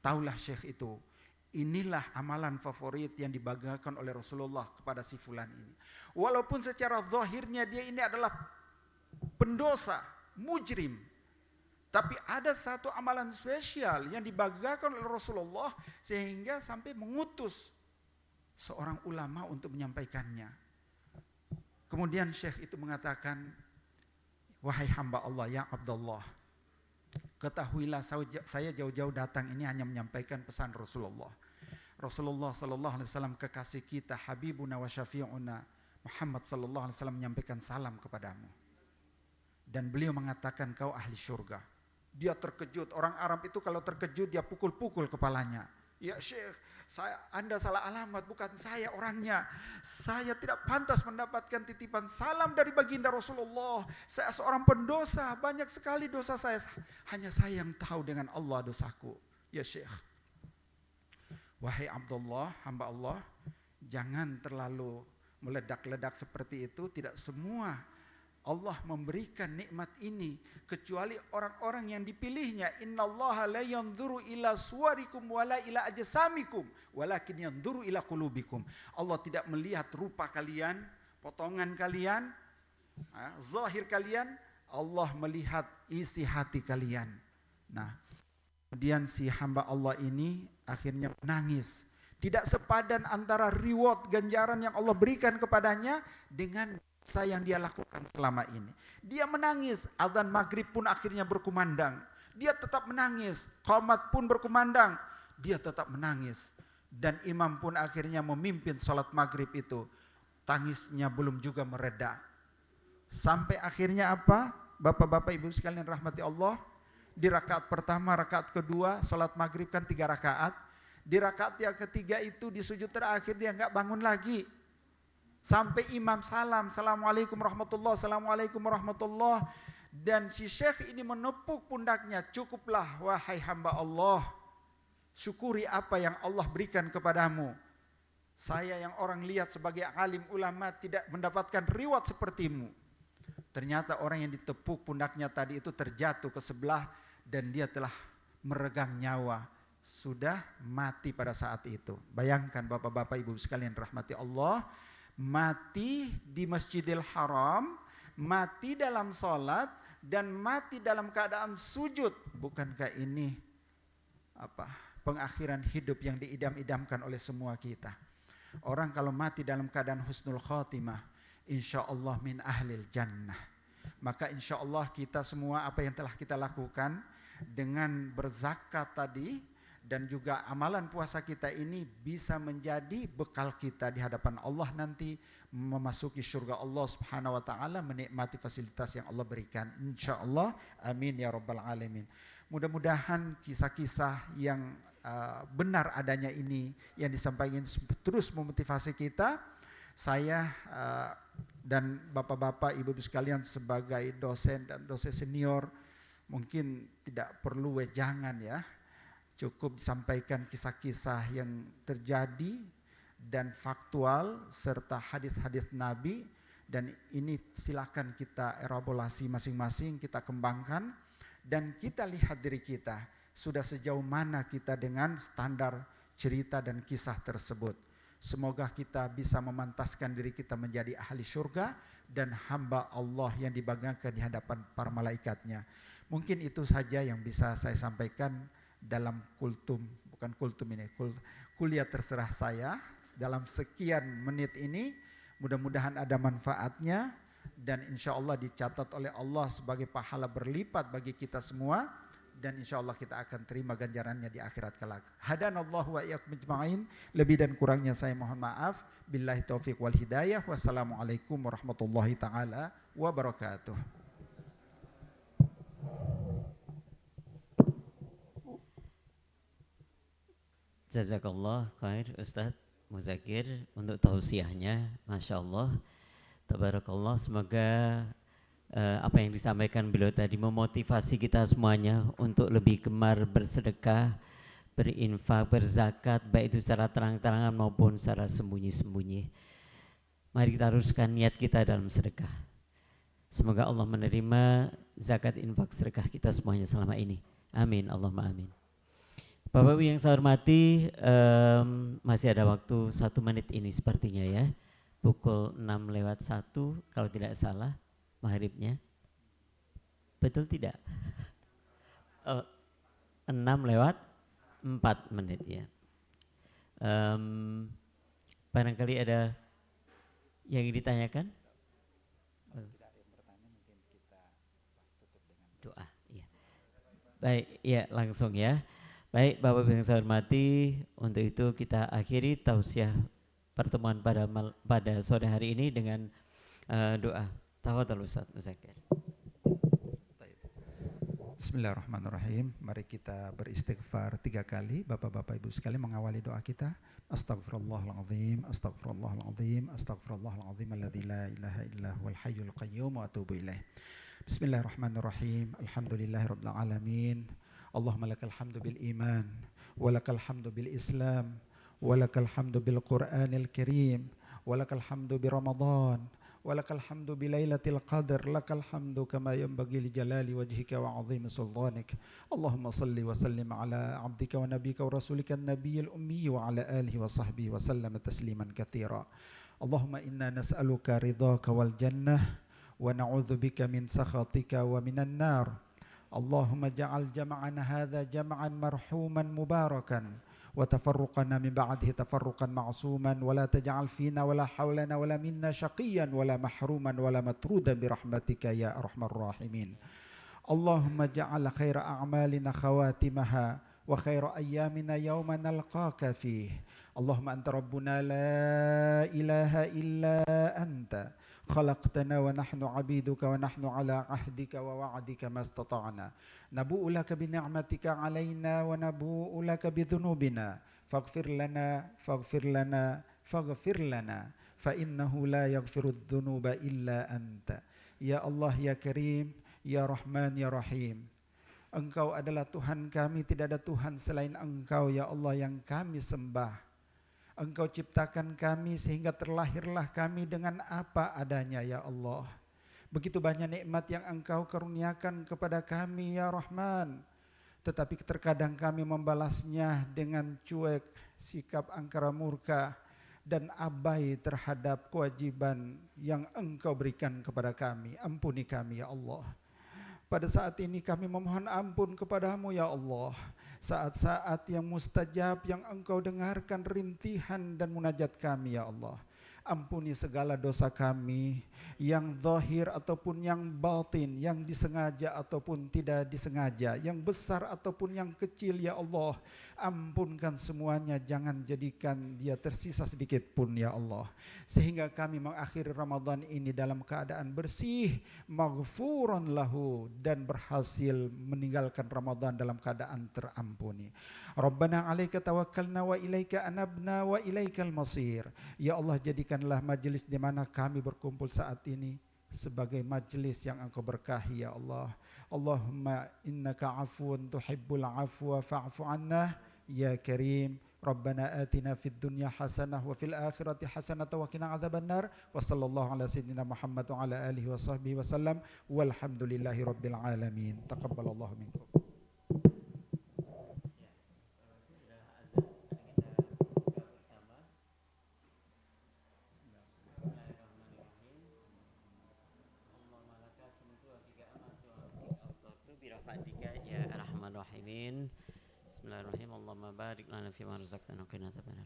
Taulah Syekh itu, inilah amalan favorit yang dibanggakan oleh Rasulullah kepada si fulan ini. Walaupun secara zahirnya dia ini adalah pendosa, mujrim, tapi ada satu amalan spesial yang dibanggakan oleh Rasulullah sehingga sampai mengutus seorang ulama untuk menyampaikannya. Kemudian Syekh itu mengatakan, wahai hamba Allah ya Abdullah, ketahuilah saya jauh-jauh datang ini hanya menyampaikan pesan Rasulullah. Rasulullah sallallahu alaihi wasallam kekasih kita, habibuna wa syafi'una Muhammad sallallahu alaihi wasallam menyampaikan salam kepadamu. Dan beliau mengatakan kau ahli syurga. Dia terkejut, orang Arab itu kalau terkejut dia pukul-pukul kepalanya. Ya Syekh, Anda salah alamat, bukan saya orangnya. Saya tidak pantas mendapatkan titipan salam dari baginda Rasulullah. Saya seorang pendosa, banyak sekali dosa saya. Hanya saya yang tahu dengan Allah dosaku. Ya Syekh, wahai Abdullah, hamba Allah, jangan terlalu meledak-ledak seperti itu. Tidak semua Allah memberikan nikmat ini kecuali orang-orang yang dipilihnya. Innallaha la yanzuru ila suwarikum wala ila ajsamikum walakin yanzuru ila qulubikum. Allah tidak melihat rupa kalian, potongan kalian, zahir kalian. Allah melihat isi hati kalian. Nah, kemudian si hamba Allah ini akhirnya menangis. Tidak sepadan antara reward ganjaran yang Allah berikan kepadanya dengan yang dia lakukan selama ini. Dia menangis, azan maghrib pun akhirnya berkumandang. Dia tetap menangis, qamat pun berkumandang. Dia tetap menangis. Dan imam pun akhirnya memimpin salat maghrib itu. Tangisnya belum juga mereda. Sampai akhirnya apa? Bapak-bapak ibu sekalian rahmati Allah. Di rakaat pertama, rakaat kedua, salat maghrib kan 3 rakaat. Di rakaat yang ketiga itu di sujud terakhir dia enggak bangun lagi. Sampai imam salam, assalamualaikum warahmatullah, assalamualaikum warahmatullah. Dan si syekh ini menepuk pundaknya, cukuplah wahai hamba Allah, syukuri apa yang Allah berikan kepadamu. Saya yang orang lihat sebagai alim ulama tidak mendapatkan reward sepertimu. Ternyata orang yang ditepuk pundaknya tadi itu terjatuh ke sebelah dan dia telah meregang nyawa. Sudah mati pada saat itu. Bayangkan bapak-bapak ibu sekalian rahmati Allah, mati di Masjidil Haram, mati dalam sholat, dan mati dalam keadaan sujud. Bukankah ini pengakhiran hidup yang diidam-idamkan oleh semua kita? Orang kalau mati dalam keadaan husnul khotimah, insya Allah min ahlil jannah. Maka insya Allah kita semua apa yang telah kita lakukan dengan berzakat tadi, dan juga amalan puasa kita ini bisa menjadi bekal kita di hadapan Allah nanti memasuki surga Allah Subhanahu wa taala, menikmati fasilitas yang Allah berikan insyaallah. Amin ya rabbal alamin. Mudah-mudahan kisah-kisah yang benar adanya ini yang disampaikan terus memotivasi kita. Saya dan bapak-bapak ibu-ibu sekalian sebagai dosen dan dosen senior mungkin tidak perlu wejangan ya. Cukup disampaikan kisah-kisah yang terjadi dan faktual serta hadis-hadis Nabi, dan ini silakan kita elaborasi masing-masing, kita kembangkan dan kita lihat diri kita sudah sejauh mana kita dengan standar cerita dan kisah tersebut. Semoga kita bisa memantaskan diri kita menjadi ahli surga dan hamba Allah yang dibanggakan di hadapan para malaikatnya. Mungkin itu saja yang bisa saya sampaikan dalam kuliah terserah saya dalam sekian menit ini. Mudah-mudahan ada manfaatnya dan insya Allah dicatat oleh Allah sebagai pahala berlipat bagi kita semua. dan insya Allah kita akan terima ganjarannya di akhirat kelak. Hadanallahu wa iyyakum ajma'in. Lebih dan kurangnya saya mohon maaf. Billahi taufiq wal hidayah. Wassalamualaikum warahmatullahi taala wabarakatuh. Jazakallah khair Ustadz Muzakir untuk tausiahnya, Masya Allah, Tabarakallah. Semoga apa yang disampaikan beliau tadi memotivasi kita semuanya untuk lebih gemar bersedekah, berinfak, berzakat, baik itu secara terang-terangan maupun secara sembunyi-sembunyi. Mari kita teruskan niat kita dalam sedekah. Semoga Allah menerima zakat, infak, sedekah kita semuanya selama ini. Amin, Allahumma amin. Bapak Ibu yang saya hormati, masih ada waktu 1 menit ini sepertinya ya. Pukul 6:01 kalau tidak salah maghribnya. Betul tidak? 6:04 ya. Barangkali ada yang ingin ditanyakan? Doa, ya. Baik, ya langsung ya. Baik Bapak Ibu yang saya hormati, untuk itu kita akhiri tausiah pertemuan pada sore hari ini dengan doa. Tafadhal Ustaz Muzakir. Bismillahirrahmanirrahim. Mari kita beristighfar 3 kali. Bapak-bapak Ibu sekalian mengawali doa kita. Astaghfirullahaladzim, astaghfirullahaladzim, astaghfirullahaladzim alladzi la ilaha illa huwal hayyul qayyum wa atubu ilaih. Bismillahirrahmanirrahim. Alhamdulillahirabbil alamin. Allahumma lakal hamdu bil iman, walakal hamdu bil islam, walakal hamdu bil Qur'anil karim, walakal hamdu bi Ramadan, walakal hamdu bi lailatul qadar, lakal hamdu kama yanbaghi li jalali wajhika wa 'azimi sultanik. Allahumma salli wa sallim ala 'abdika wa nabiyyika wa rasulika an-nabiyil ummi wa ala alihi wa sahbihi wa sallama tasliman katsira. Allahumma inna nas'aluka ridhaka wal jannah wa na'udzubika min sakhatika wa minan nar. Allahumma ja'al jama'ana hadha jama'an marhuman mubarakan wa tafarruqana min ba'dihi tafarruqan ma'suman wa la taj'al fina wa la hawlana wa la minna syaqiyan wa la mahruman wa la matrudan bi rahmatika ya arhamar rahimin. Allahumma ja'al khaira a'malina khawatimaha wa khaira ayyamina yawma nalqaka fih. Allahumma anta rabbuna la ilaha illa anta خلقتنا ونحن عبيدك ونحن على عهدك ووعدك ما استطعنا نبوء لك بنعمتك علينا ونبوء لك بذنوبنا فاغفر لنا فإنه لا يغفر الذنوب إلا أنت يا الله يا كريم يا رحمن يا رحيم. Engkau adalah Tuhan kami, tidak ada Tuhan selain Engkau ya Allah yang kami sembah. Engkau ciptakan kami sehingga terlahirlah kami dengan apa adanya ya Allah. Begitu banyak nikmat yang Engkau karuniakan kepada kami ya Rahman. Tetapi terkadang kami membalasnya dengan cuek, sikap angkara murka, dan abai terhadap kewajiban yang Engkau berikan kepada kami. Ampuni kami ya Allah. Pada saat ini kami memohon ampun kepadamu ya Allah. Saat-saat yang mustajab yang Engkau dengarkan rintihan dan munajat kami ya Allah. Ampuni segala dosa kami yang zahir ataupun yang batin, yang disengaja ataupun tidak disengaja, yang besar ataupun yang kecil ya Allah. Ampunkan semuanya, jangan jadikan dia tersisa sedikit pun ya Allah. Sehingga kami mengakhiri Ramadan ini dalam keadaan bersih, maghfuran lahu, dan berhasil meninggalkan Ramadan dalam keadaan terampuni. Rabbana alaika tawakkalna wa ilaika anabna wa ilaikal masir. Ya Allah, jadikanlah majelis di mana kami berkumpul saat ini sebagai majelis yang Engkau berkahi ya Allah. Allahumma innaka afuun tuhibbul afwa fa'fu anna ya karim. Rabbana atina fid dunya hasanah wa fil akhirati hasanah wa qina adzabannar. Wa sallallahu ala sayyidina Muhammad wa ala alihi wa sahbihi wasallam. Walhamdulillahi rabbil alamin. Taqabbalallahu minkum. Bismillahirrahmanirrahim. Bismillahirrahmanirrahim. Allahumma barik lana fi ma razaqtana wa qina adzabannar.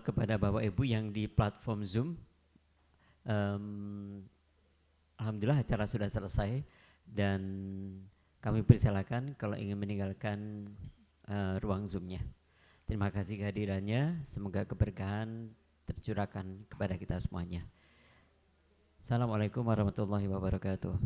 Kepada Bapak Ibu yang di platform Zoom, alhamdulillah acara sudah selesai dan kami persilakan kalau ingin meninggalkan ruang Zoom-nya. Terima kasih kehadirannya, semoga keberkahan tercurahkan kepada kita semuanya. Assalamualaikum warahmatullahi wabarakatuh.